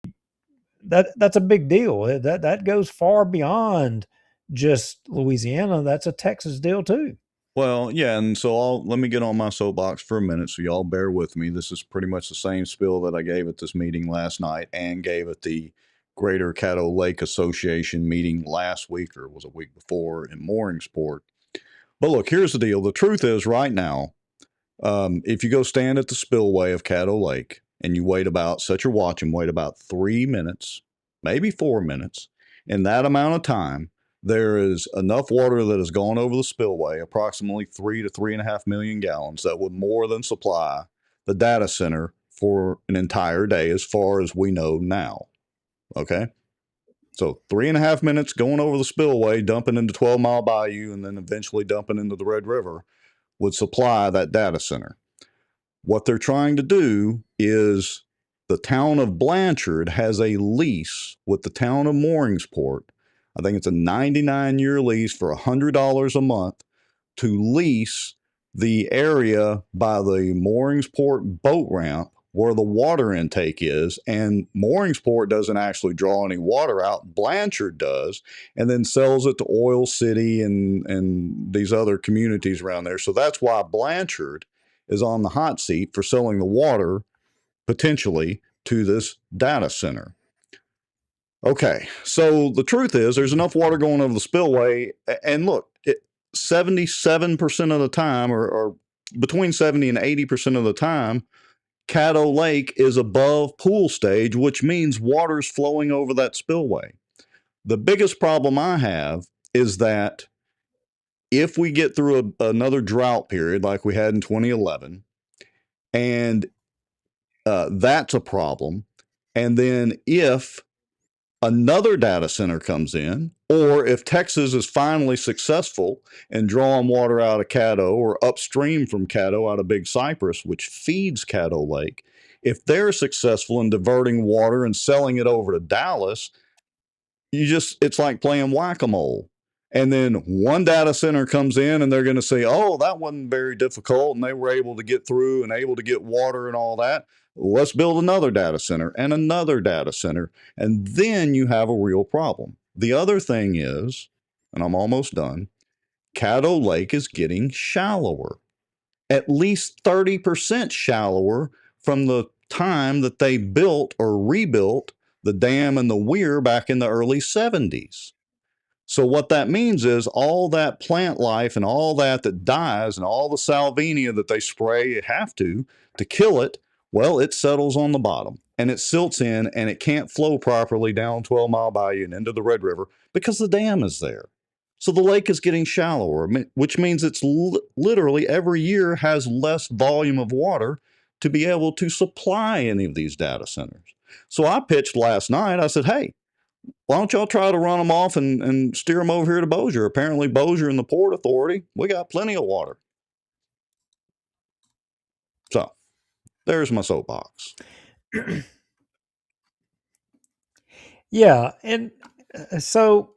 that's a big deal. That goes far beyond just Louisiana. That's a Texas deal too. Well, yeah, and so let me get on my soapbox for a minute, so y'all bear with me. This is pretty much the same spiel that I gave at this meeting last night and gave at the Greater Caddo Lake Association meeting last week, or was a week before, in Mooringsport. But look, here's the deal. The truth is, right now, if you go stand at the spillway of Caddo Lake and you set your watch and wait about 3 minutes, maybe 4 minutes, in that amount of time, there is enough water that has gone over the spillway, approximately 3 to 3.5 million gallons, that would more than supply the data center for an entire day, as far as we know now. Okay? So 3.5 minutes going over the spillway, dumping into 12 Mile Bayou, and then eventually dumping into the Red River would supply that data center. What they're trying to do is the town of Blanchard has a lease with the town of Mooringsport. I think it's a 99-year lease for $100 a month to lease the area by the Mooringsport boat ramp where the water intake is, and Mooringsport doesn't actually draw any water out. Blanchard does, and then sells it to Oil City and these other communities around there. So that's why Blanchard is on the hot seat for selling the water potentially to this data center. Okay, so the truth is there's enough water going over the spillway, and look, 77% of the time, or between 70 and 80% of the time, Caddo Lake is above pool stage, which means water's flowing over that spillway. The biggest problem I have is that if we get through another drought period like we had in 2011, and that's a problem, and then if another data center comes in, or if Texas is finally successful in drawing water out of Caddo or upstream from Caddo out of Big Cypress, which feeds Caddo Lake, if they're successful in diverting water and selling it over to Dallas, it's like playing whack-a-mole. And then one data center comes in and they're going to say, oh, that wasn't very difficult and they were able to get through and able to get water and all that. Let's build another data center and another data center. And then you have a real problem. The other thing is, and I'm almost done, Caddo Lake is getting shallower, at least 30% shallower from the time that they built or rebuilt the dam and the weir back in the early 70s. So what that means is all that plant life and all that dies and all the salvinia that they spray have to kill it, well, it settles on the bottom and it silts in and it can't flow properly down 12 Mile Bayou and into the Red River because the dam is there. So the lake is getting shallower, which means it's literally every year has less volume of water to be able to supply any of these data centers. So I pitched last night, I said, hey, why don't y'all try to run them off and steer them over here to Bossier? Apparently Bossier and the Port Authority, we got plenty of water. So there's my soapbox. Yeah. And so,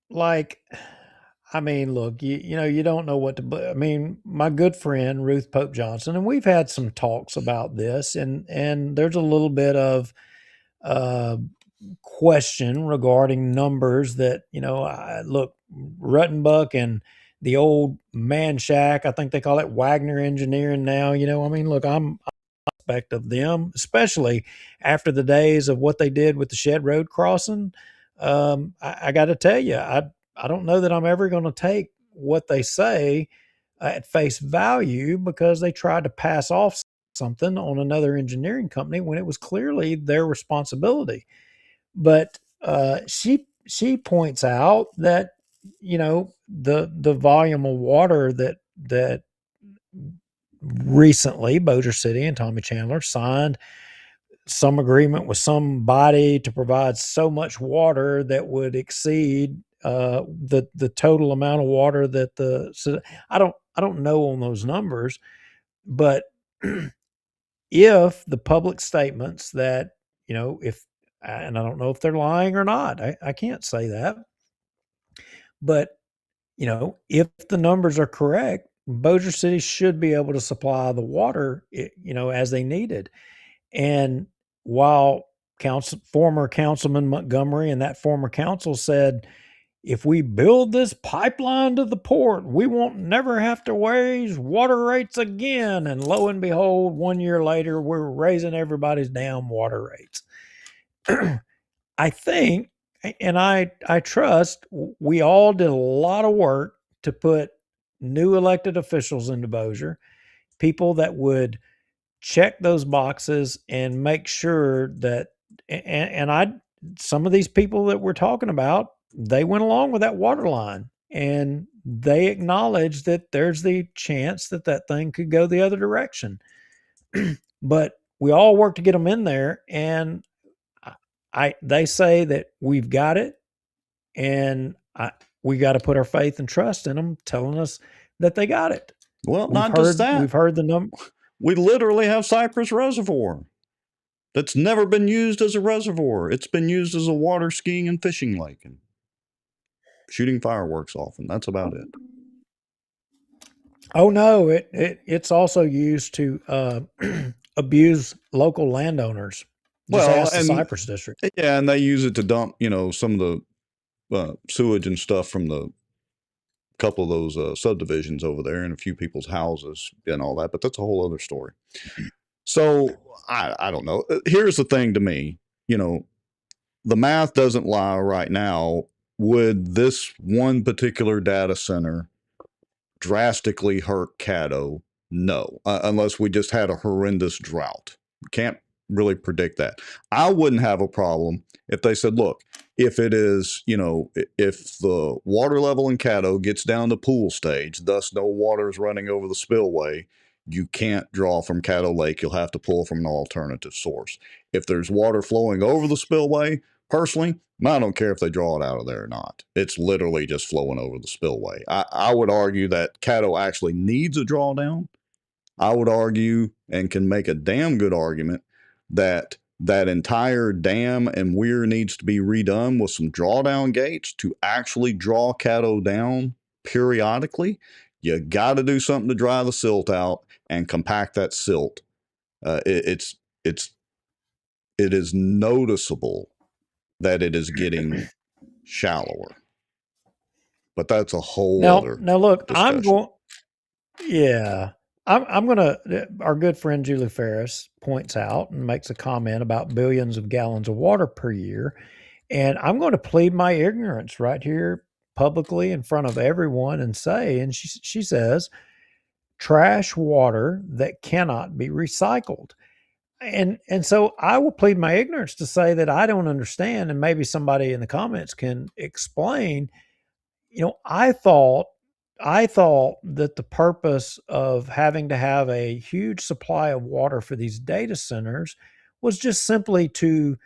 like, I mean, look, you know, you don't know what to. I mean, my good friend Ruth Pope Johnson, and we've had some talks about this, and there's a little bit of question regarding numbers that, you know, look, Ruttenbuck and the old man shack, I think they call it Wagner Engineering now. You know, I mean, look, I'm aspect of them, especially after the days of what they did with the Shed Road crossing. I got to tell you, I don't know that I'm ever going to take what they say at face value, because they tried to pass off something on another engineering company when it was clearly their responsibility. But she points out that, you know, the volume of water that recently Bossier City and Tommy Chandler signed some agreement with somebody to provide so much water that would exceed the total amount of water that so I don't know on those numbers, but if the public statements that, you know, if, and I don't know if they're lying or not, I can't say that, but, you know, if the numbers are correct, Bossier City should be able to supply the water, you know, as they needed. And while former Councilman Montgomery and that former council said, if we build this pipeline to the port, we won't never have to raise water rates again. And lo and behold, 1 year later, we're raising everybody's damn water rates. I think, and I trust, we all did a lot of work to put new elected officials into Bossier, people that would check those boxes and make sure that, some of these people that we're talking about, they went along with that water line and they acknowledged that there's the chance that that thing could go the other direction. But we all work to get them in there, and they say that we've got it, and we got to put our faith and trust in them telling us that they got it. Well, not just that. We've heard the number. We literally have Cypress Reservoir that's never been used as a reservoir. It's been used as a water skiing and fishing lake and shooting fireworks off, and that's about it. Oh no, it's also used to abuse local landowners. Just Well, ask the and Cypress District. yeah, and they use it to dump, some of the sewage and stuff from the couple of those subdivisions over there and a few people's houses and all that. But that's a whole other story. So I don't know. Here's the thing to me, you know, the math doesn't lie right now. Would this one particular data center drastically hurt Caddo? No, unless we just had a horrendous drought. Can't really predict that. I wouldn't have a problem if they said, look, if it is, if the water level in Caddo gets down to pool stage, thus no water is running over the spillway, you can't draw from Caddo Lake. You'll have to pull from an alternative source. If there's water flowing over the spillway, personally, I don't care if they draw it out of there or not. It's literally just flowing over the spillway. I would argue that Caddo actually needs a drawdown. I would argue and can make a damn good argument that that entire dam and weir needs to be redone with some drawdown gates to actually draw Caddo down periodically. You got to do something to dry the silt out and compact that silt. It is noticeable that it is getting shallower. But that's a whole other Now look, discussion. Yeah. I'm going to, our good friend Julie Ferris points out and makes a comment about billions of gallons of water per year. And I'm going to plead my ignorance right here publicly in front of everyone and say, and she says, trash water that cannot be recycled. And so I will plead my ignorance to say that I don't understand, and maybe somebody in the comments can explain. I thought that the purpose of having to have a huge supply of water for these data centers was just simply to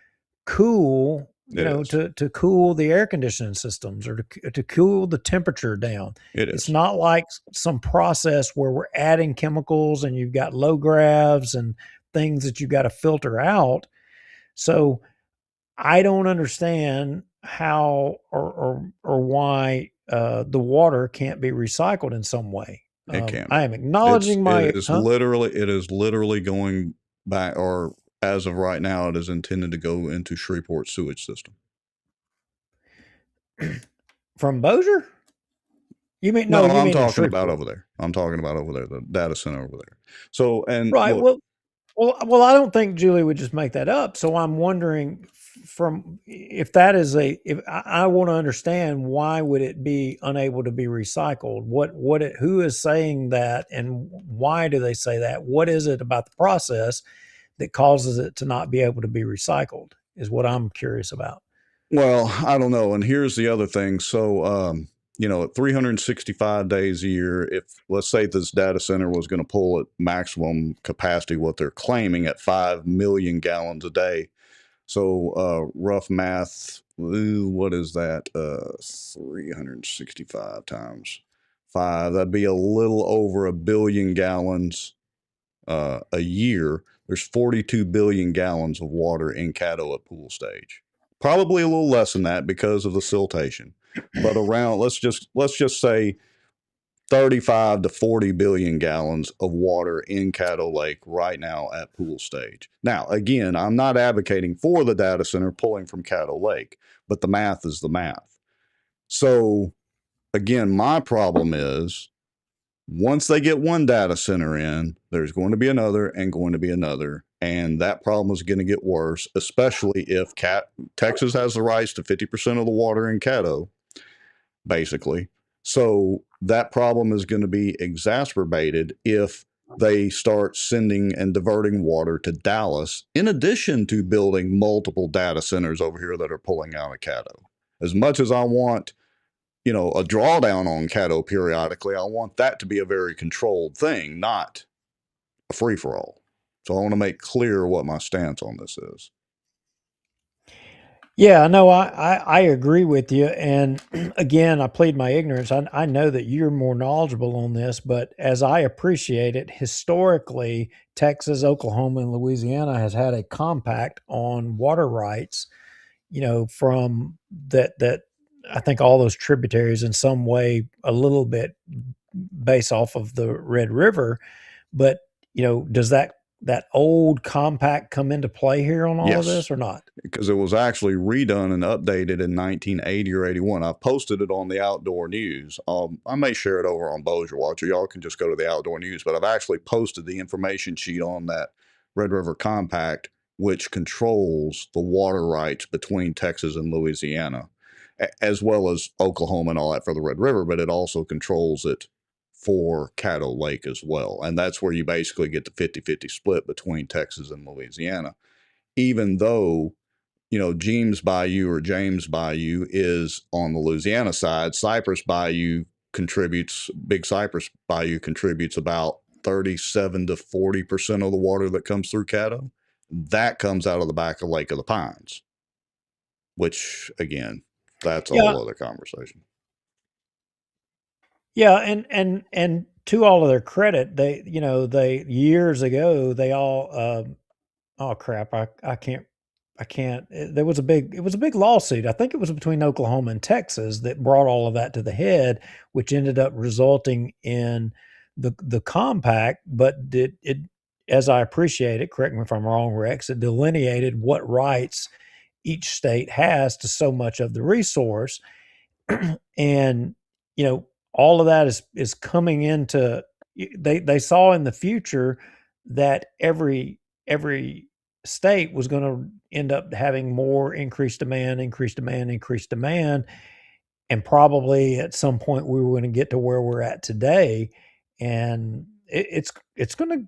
cool, It is. to cool the air conditioning systems, or to cool the temperature down. It It's is. not like some process where we're adding chemicals and you've got low gravs and things that you've got to filter out. So I don't understand how or why the water can't be recycled in some way. It can I be. am acknowledging It my is literally going back, or as of right now, it is intended to go into Shreveport sewage system. from Bossier. You mean No, You I'm mean in talking about Shreveport, over there. I'm talking about over there, the data center over there. So, and right? look, Well, I don't think Julie would just make that up. So I'm wondering from if that is if I want to understand, why would it be unable to be recycled? Who is saying that, and why do they say that? What is it about the process that causes it to not be able to be recycled? Is what I'm curious about. well, I don't know. And here's the other thing. So, at 365 days a year, if let's say this data center was going to pull at maximum capacity, what they're claiming at 5 million gallons a day. So, rough math, what is that? 365 times 5. That'd be a little over a billion gallons a year. There's 42 billion gallons of water in Caddo at pool stage. Probably a little less than that because of the siltation, but around let's just say 35 to 40 billion gallons of water in Caddo Lake right now at pool stage. Now, again, I'm not advocating for the data center pulling from Caddo Lake, but the math is the math. So, again, my problem is once they get one data center in, there's going to be another and going to be another. And that problem is going to get worse, especially if Texas has the rights to 50% of the water in Caddo, basically. So that problem is going to be exacerbated if they start sending and diverting water to Dallas, in addition to building multiple data centers over here that are pulling out of Caddo. As much as I want a drawdown on Caddo periodically, I want that to be a very controlled thing, not a free for all. So I want to make clear what my stance on this is. Yeah, no, I agree with you. And again, I plead my ignorance. I know that you're more knowledgeable on this, but as I appreciate it, historically, Texas, Oklahoma, and Louisiana has had a compact on water rights, from that I think all those tributaries in some way a little bit base off of the Red River. But, does that that old compact come into play here on all of Yes, this or not? because it was actually redone and updated in 1980 or 81. I've posted it on the Outdoor News. I may share it over on Bossier Watch, or y'all can just go to the Outdoor News. But I've actually posted the information sheet on that Red River Compact, which controls the water rights between Texas and Louisiana, as well as Oklahoma and all that for the Red River. But it also controls it for Caddo Lake as well. And that's where you basically get the 50-50 split between Texas and Louisiana. Even though, James Bayou is on the Louisiana side, Big Cypress Bayou contributes about 37 to 40% of the water that comes through Caddo. That comes out of the back of Lake of the Pines, which again, that's a Yeah, whole other conversation. yeah, and to all of their credit, they years ago they all oh crap, I can't. It was a big lawsuit. I think it was between Oklahoma and Texas that brought all of that to the head, which ended up resulting in the compact. But it, as I appreciate it, correct me if I'm wrong, Rex, it delineated what rights each state has to so much of the resource, and you know all of that is coming into. They saw in the future that every state was going to end up having more increased demand, increased demand, increased demand, and probably at some point we were going to get to where we're at today, and it's going to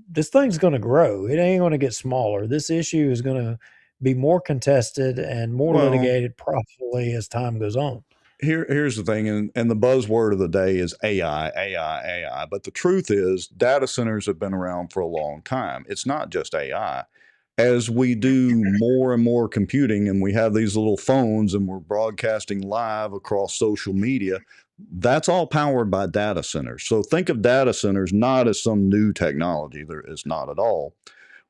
this thing's going to grow. It ain't going to get smaller. This issue is going to be more contested and more Well, litigated probably as time goes on. here's the thing, and the buzzword of the day is AI, AI, AI. But the truth is, data centers have been around for a long time. It's not just AI. As we do more and more computing and we have these little phones and we're broadcasting live across social media, that's all powered by data centers. So think of data centers not as some new technology. There is not at all.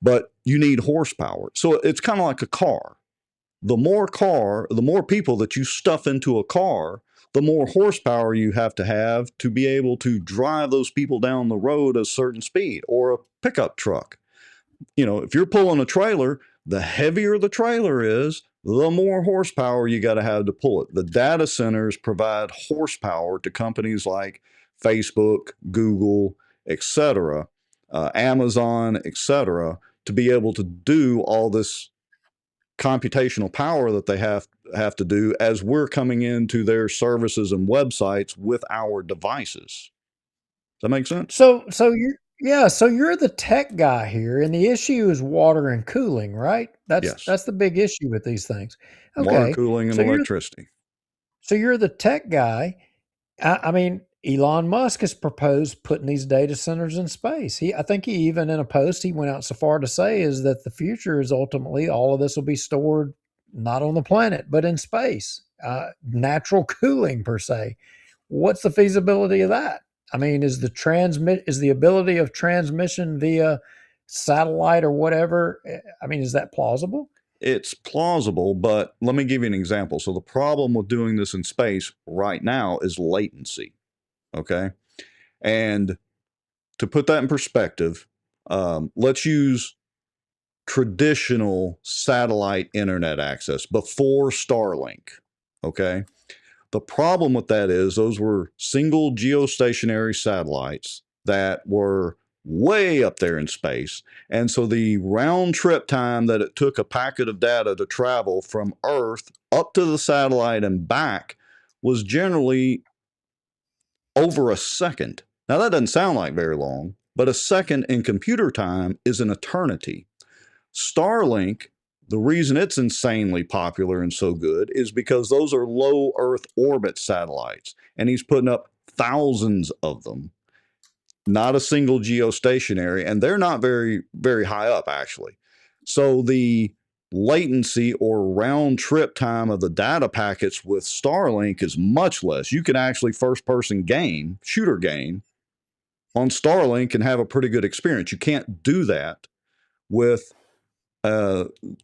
But you need horsepower. So it's kind of like a car. The more people that you stuff into a car, the more horsepower you have to be able to drive those people down the road at a certain speed, or a pickup truck. If you're pulling a trailer, the heavier the trailer is, the more horsepower you got to have to pull it. The data centers provide horsepower to companies like Facebook, Google, etc., Amazon, etc., to be able to do all this computational power that they have to do as we're coming into their services and websites with our devices. Does that make sense? So you're yeah, so you're the tech guy here, and the issue is water and cooling, right? Yes. That's the big issue with these things. Water Okay, cooling and so electricity. you're the tech guy. I mean, Elon Musk has proposed putting these data centers in space. I think he even in a post he went out so far to say is that the future is ultimately all of this will be stored not on the planet but in space, natural cooling per se. What's the feasibility of that? I mean, is the ability of transmission via satellite or whatever? I mean, is that plausible? It's plausible, but let me give you an example. So the problem with doing this in space right now is latency. Okay. And to put that in perspective, let's use traditional satellite internet access before Starlink. Okay. The problem with that is those were single geostationary satellites that were way up there in space. And so the round trip time that it took a packet of data to travel from Earth up to the satellite and back was generally over a second. Now, that doesn't sound like very long, but a second in computer time is an eternity. Starlink, the reason it's insanely popular and so good is because those are low Earth orbit satellites, and he's putting up thousands of them, not a single geostationary, and they're not very, very high up, actually. So the latency or round trip time of the data packets with Starlink is much less. You can actually first person shooter game on Starlink and have a pretty good experience. You can't do that with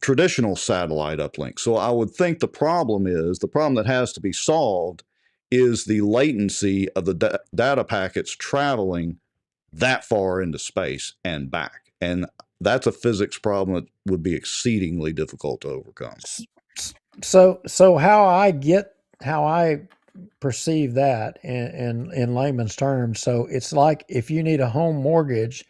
traditional satellite uplink. So I would think the problem that has to be solved is the latency of the data packets traveling that far into space and back. And that's a physics problem that would be exceedingly difficult to overcome. So how I perceive that in layman's terms. So it's like if you need a home mortgage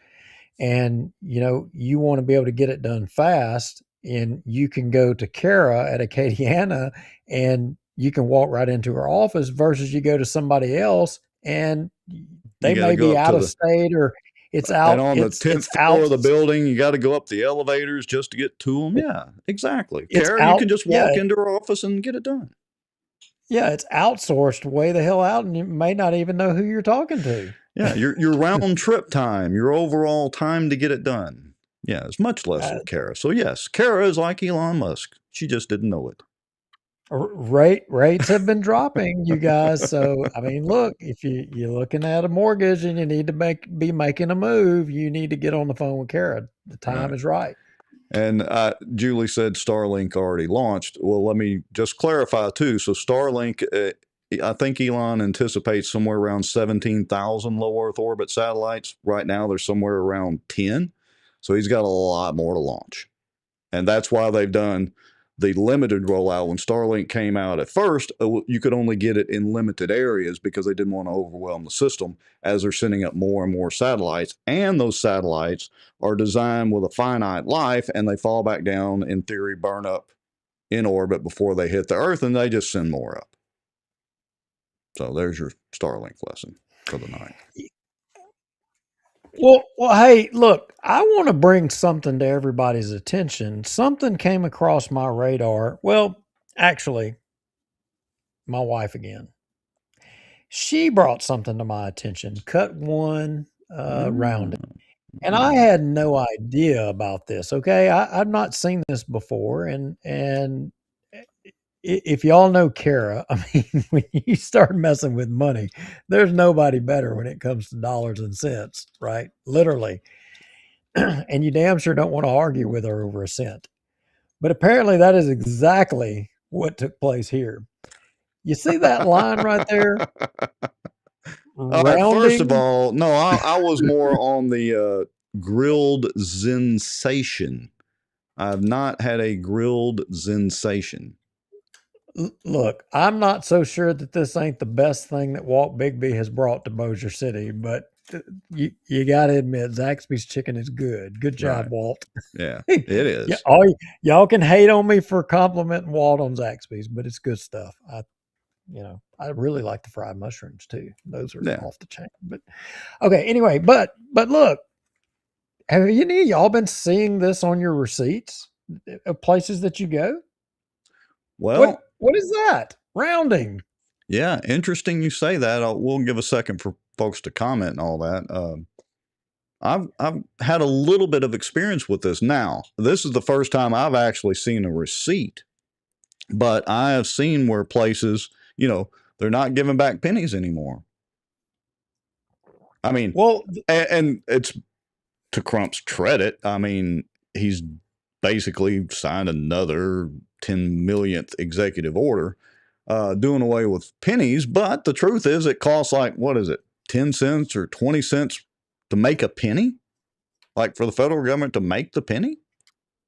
and you want to be able to get it done fast, and you can go to Kara at Acadiana and you can walk right into her office versus you go to somebody else and You they got to may go be up out to of state, or it's and out on the it's 10th out floor of the building, you got to go up the elevators just to get to them. Yeah, exactly. it's Kara, you out can just yeah, walk into her office and get it done. yeah, it's outsourced way the hell out, and you may not even know who you're talking to. Yeah, your round trip time, your overall time to get it done. Yeah, it's much less Uh, with Kara. So yes, Kara is like Elon Musk. She just didn't know it. rates have been dropping, you guys. So I mean, look, if you're looking at a mortgage and you need to be making a move, you need to get on the phone with Kara. The time Right. is right. And Julie said Starlink already launched. Well, let me just clarify too. So Starlink, I think Elon anticipates somewhere around 17,000 low Earth orbit satellites. Right now, there's somewhere around 10. So he's got a lot more to launch. And that's why they've done the limited rollout. When Starlink came out at first, you could only get it in limited areas because they didn't want to overwhelm the system as they're sending up more and more satellites. And those satellites are designed with a finite life, and they fall back down, in theory, burn up in orbit before they hit the Earth, and they just send more up. So there's your Starlink lesson for the night. Well, hey, look, I want to bring something to everybody's attention. Something came across my radar. Well, actually, my wife again. She brought something to my attention. Cut one, rounded. And I had no idea about this. Okay, I've not seen this before, and if y'all know Kara, I mean, when you start messing with money, there's nobody better when it comes to dollars and cents, right? Literally, and you damn sure don't want to argue with her over a cent. But apparently, that is exactly what took place here. You see that line right there, All right, first of rounding. all, no, I was more on the grilled sensation. I've not had a grilled sensation. Look, I'm not so sure that this ain't the best thing that Walt Bigby has brought to Bossier City, but you got to admit, Zaxby's chicken is good. Good job, Right. Walt. Yeah, it Yeah, is. y'all can hate on me for complimenting Walt on Zaxby's, but it's good stuff. I really like the fried mushrooms too. Those are Yeah. off the chain. But okay, anyway, but look, have any of y'all been seeing this on your receipts of places that you go? Well, What is that? Rounding. yeah, interesting you say that. We'll give a second for folks to comment and all that. I've had a little bit of experience with this now. This is the first time I've actually seen a receipt, but I have seen where places, they're not giving back pennies anymore. I mean, Well, and it's to Crump's credit. I mean, he's basically signed another 10 millionth executive order doing away with pennies. But the truth is, it costs like, what is it, 10 cents or 20 cents to make a penny? Like for the federal government to make the penny?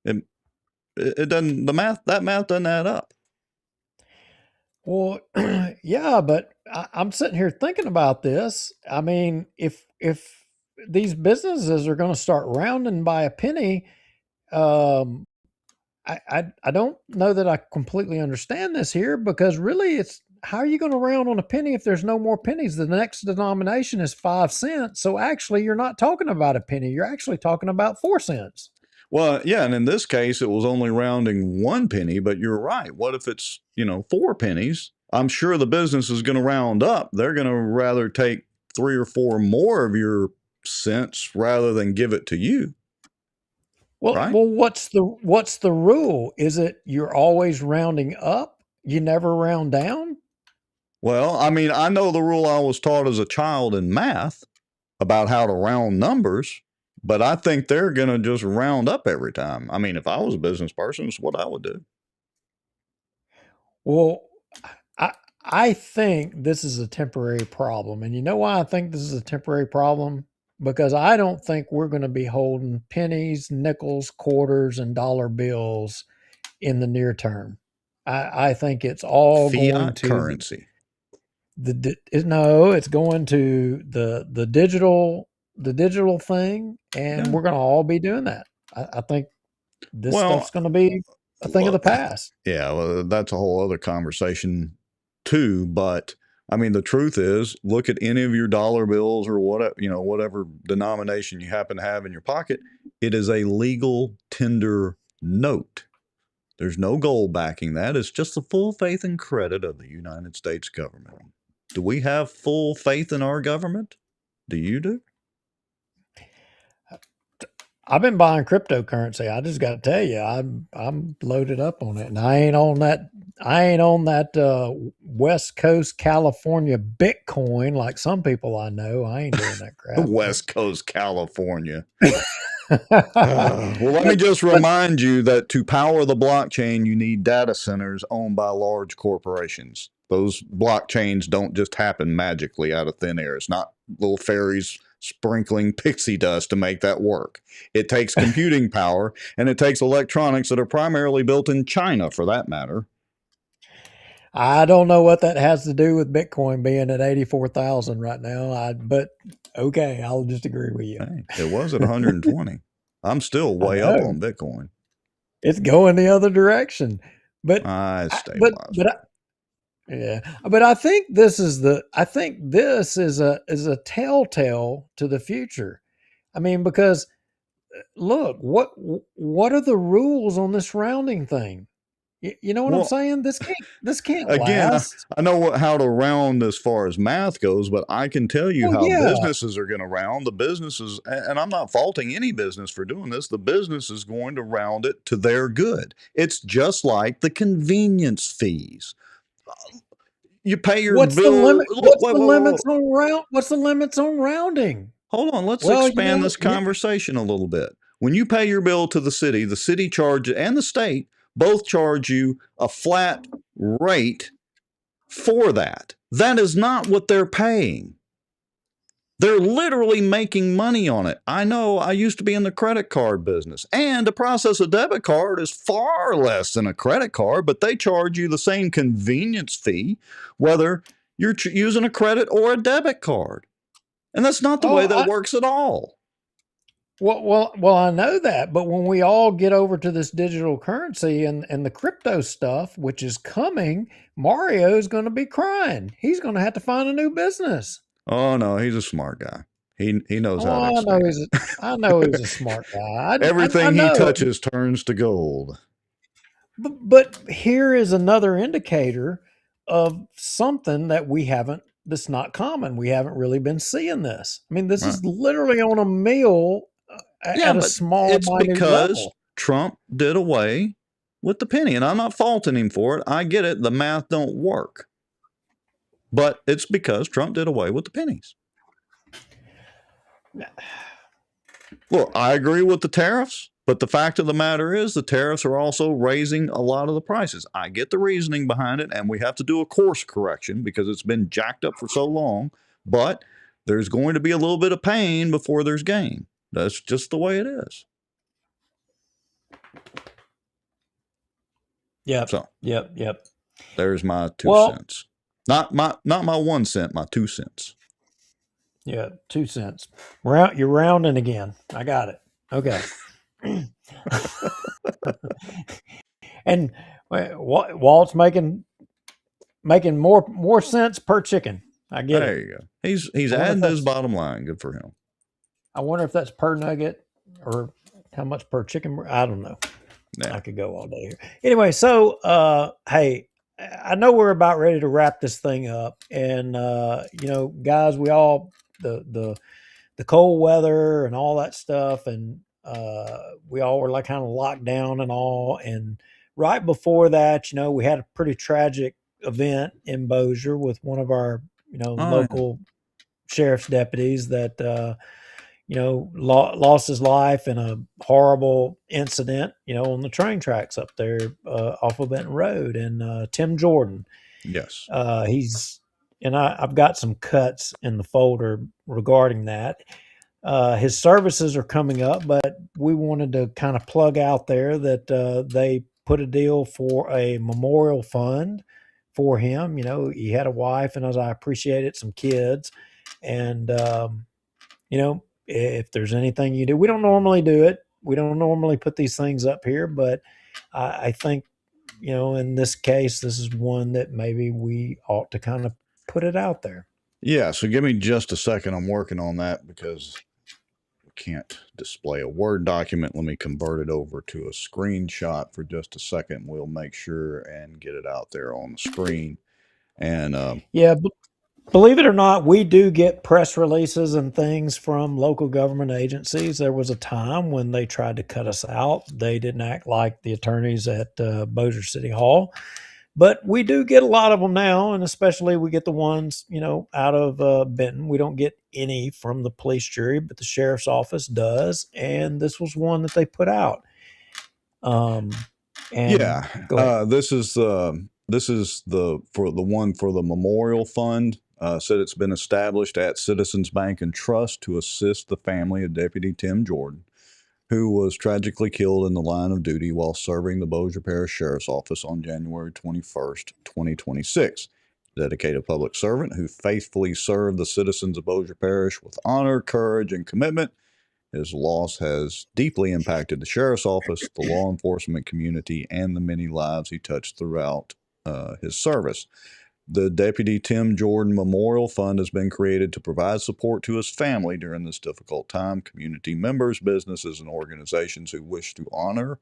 It, it doesn't, that math doesn't add up. well, yeah, but I'm sitting here thinking about this. I mean, if these businesses are going to start rounding by a penny, um, I don't know that I completely understand this here, because really, it's how are you going to round on a penny if there's no more pennies? The next denomination is 5 cents. So actually, you're not talking about a penny. You're actually talking about 4 cents. Well, yeah, and in this case, it was only rounding 1 penny, but you're right. What if it's, 4 pennies? I'm sure the business is going to round up. They're going to rather take 3 or 4 more of your cents rather than give it to you, right? Well, what's the rule? Is it you're always rounding up? You never round down? Well, I mean, I know the rule I was taught as a child in math about how to round numbers, but I think they're going to just round up every time. I mean, if I was a business person, it's what I would do. Well, I I think this is a temporary problem. And you know why I think this is a temporary problem? because I don't think we're going to be holding pennies, nickels, quarters, and dollar bills in the near term. I think it's all going Fiat to currency. no, it's going to the digital thing, and Yeah. we're going to all be doing that. I think this Well, stuff's going to be a thing of the look, past. yeah, well, that's a whole other conversation too. But I mean, the truth is, look at any of your dollar bills or whatever denomination you happen to have in your pocket. It is a legal tender note. There's no gold backing that. It's just the full faith and credit of the United States government. Do we have full faith in our government? Do you do? I've been buying cryptocurrency. I just got to tell you, I'm loaded up on it, and I ain't on that. I ain't on that West Coast California Bitcoin like some people I know. I ain't doing that crap. West Coast California. but, Well, let me just remind you that to power the blockchain, you need data centers owned by large corporations. Those blockchains don't just happen magically out of thin air. It's not little fairies sprinkling pixie dust to make that work. It takes computing power, and it takes electronics that are primarily built in China, for that matter. I don't know what that has to do with Bitcoin being at 84,000 right now. But okay, I'll just agree with you. Hey, it was at 120. I'm still way up on Bitcoin. It's going the other direction, but I I, stabilized. yeah, but I think this is a telltale to the future. I mean, because look, what are the rules on this rounding thing? You know what I'm Well, saying? This can't again, last. I know how to round as far as math goes, but I can tell you Well, how yeah. businesses are going to round. The businesses, and I'm not faulting any business for doing this, the business is going to round it to their good. It's just like the convenience fees. You pay your What's the bill. limit? Look, wait, wait, wait, wait. What's the limits on rounding? Hold on. Let's Well, expand this conversation a little bit. When you pay your bill to the city charges, and the state both charge you a flat rate for that. That is not what they're paying. They're literally making money on it. I know I used to be in the credit card business, and to process a debit card is far less than a credit card, but they charge you the same convenience fee, whether you're using a credit or a debit card. And that's not the way that works at all. Well, I know that, but when we all get over to this digital currency and the crypto stuff, which is coming, Mario's going to be crying. He's going to have to find a new business. Oh no, he's a smart guy. He knows how to Oh, expand. I know he's a smart guy. Everything I he know. touches turns to gold. But here is another indicator of something that that's not common. We haven't really been seeing this. I mean, this is literally on a meal at a small, it's minute because level. Trump did away with the penny, and I'm not faulting him for it. I get it. The math don't work. But it's because Trump did away with the pennies. Look, I agree with the tariffs, but the fact of the matter is the tariffs are also raising a lot of the prices. I get the reasoning behind it, and we have to do a course correction because it's been jacked up for so long, but there's going to be a little bit of pain before there's gain. That's just the way it is. Yep. So, Yep. There's my 2 cents. Not my 1 cent, my 2 cents. Yeah, 2 cents. You're rounding again. I got it. Okay. And Walt's making more sense per chicken. I get it. There you go. He's adding to his bottom line. Good for him. I wonder if that's per nugget or how much per chicken. I don't know. Yeah. I could go all day here. Anyway, so hey, I know we're about ready to wrap this thing up, and guys, we all the cold weather and all that stuff, and we all were like kind of locked down and all. And right before that, we had a pretty tragic event in Bossier with one of our local sheriff's deputies that lost his life in a horrible incident, on the train tracks up there off of Benton Road. And Tim Jordan, Yes, I've got some cuts in the folder regarding that. His services are coming up, but we wanted to kind of plug out there that they put a deal for a memorial fund for him. You know, he had a wife, and as I appreciate it, some kids. And, you know, if there's anything you do, we don't normally do it. We don't normally put these things up here, but I think, you know, in this case, this is one that maybe we ought to kind of put it out there. Yeah, so give me just a second. I'm working on that because we can't display a Word document. Let me convert it over to a screenshot for just a second. We'll make sure and get it out there on the screen. And Yeah, believe it or not, we do get press releases and things from local government agencies. There was a time when they tried to cut us out. They didn't act like the attorneys at Bossier City Hall, but we do get a lot of them now, and especially we get the ones, you know, out of Benton. We don't get any from the police jury, but the sheriff's office does, and this was one that they put out. Um, and yeah, go ahead. this is the for the one for the memorial fund. Said it's been established at Citizens Bank and Trust to assist the family of Deputy Tim Jordan, who was tragically killed in the line of duty while serving the Bossier Parish Sheriff's Office on January 21st, 2026. Dedicated public servant who faithfully served the citizens of Bossier Parish with honor, courage, and commitment. His loss has deeply impacted the sheriff's office, the law enforcement community, and the many lives he touched throughout his service. The Deputy Tim Jordan Memorial Fund has been created to provide support to his family during this difficult time. Community members, businesses, and organizations who wish to honor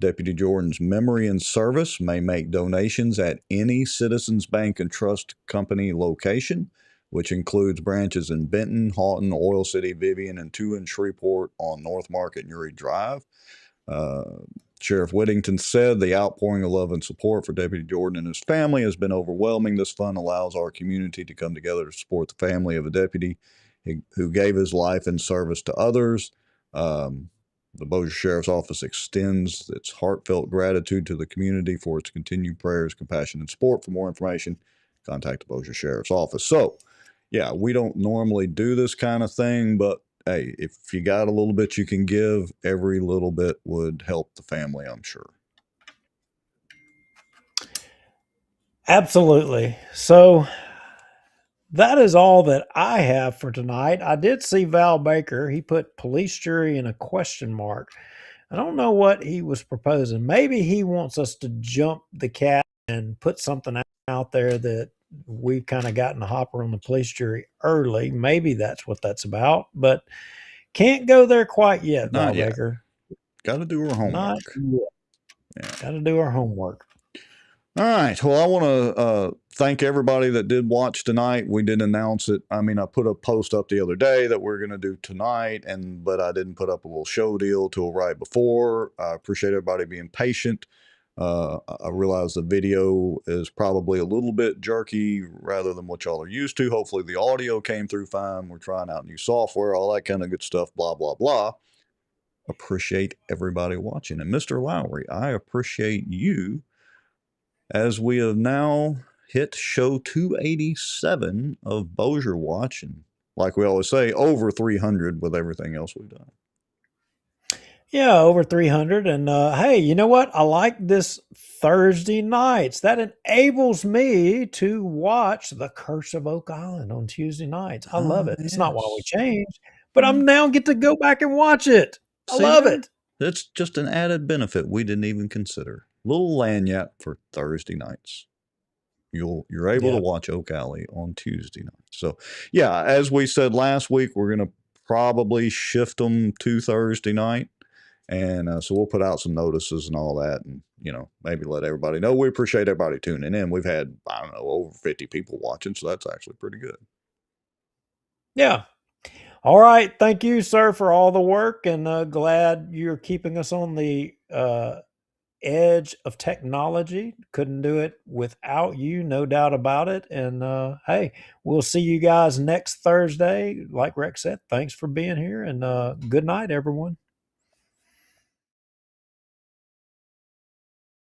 Deputy Jordan's memory and service may make donations at any Citizens Bank and Trust Company location, which includes branches in Benton, Houghton, Oil City, Vivian, and two in Shreveport on North Market and Uri Drive. Uh, Sheriff Whittington said the outpouring of love and support for Deputy Jordan and his family has been overwhelming. This fund allows our community to come together to support the family of a deputy who gave his life in service to others. The Bossier Sheriff's Office extends its heartfelt gratitude to the community for its continued prayers, compassion, and support. For more information, contact the Bossier Sheriff's Office. So, yeah, we don't normally do this kind of thing, but hey, if you got a little bit you can give, every little bit would help the family, I'm sure. Absolutely. So that is all that I have for tonight. I did see Val Baker. He put police jury in a question mark. I don't know what he was proposing. Maybe he wants us to jump the cat and put something out there that we've kind of gotten the hopper on the police jury early. Maybe that's what that's about, but can't go there quite yet, Not Val yet. Baker. Got to do our Not homework. yet. Yeah. Got to do our homework. All right. Well, I want to thank everybody that did watch tonight. We did announce it. I mean, I put a post up the other day that we're going to do tonight, but I didn't put up a little show deal till right before. I appreciate everybody being patient. I realize the video is probably a little bit jerky rather than what y'all are used to. Hopefully, the audio came through fine. We're trying out new software, all that kind of good stuff, blah, blah, blah. Appreciate everybody watching. And Mr. Lowrie, I appreciate you as we have now hit show 287 of Bossier Watch. And like we always say, over 300 with everything else we've done. Yeah, over 300. And hey, you know what? I like this Thursday nights. That enables me to watch The Curse of Oak Island on Tuesday nights. I love it. It's not why we Yes. changed, but I'm now get to go back and watch it. I See love there? it. That's just an added benefit we didn't even consider. Little lanyard for Thursday nights. You're able to watch Oak Alley on Tuesday nights. So yeah, as we said last week, we're gonna probably shift them to Thursday night. And so we'll put out some notices and all that, and maybe let everybody know. We appreciate everybody tuning in. We've had, I don't know, over 50 people watching, so that's actually pretty good. Yeah. All right. Thank you, sir, for all the work, and glad you're keeping us on the edge of technology. Couldn't do it without you, no doubt about it. And hey, we'll see you guys next Thursday. Like Rex said, thanks for being here, and good night, everyone.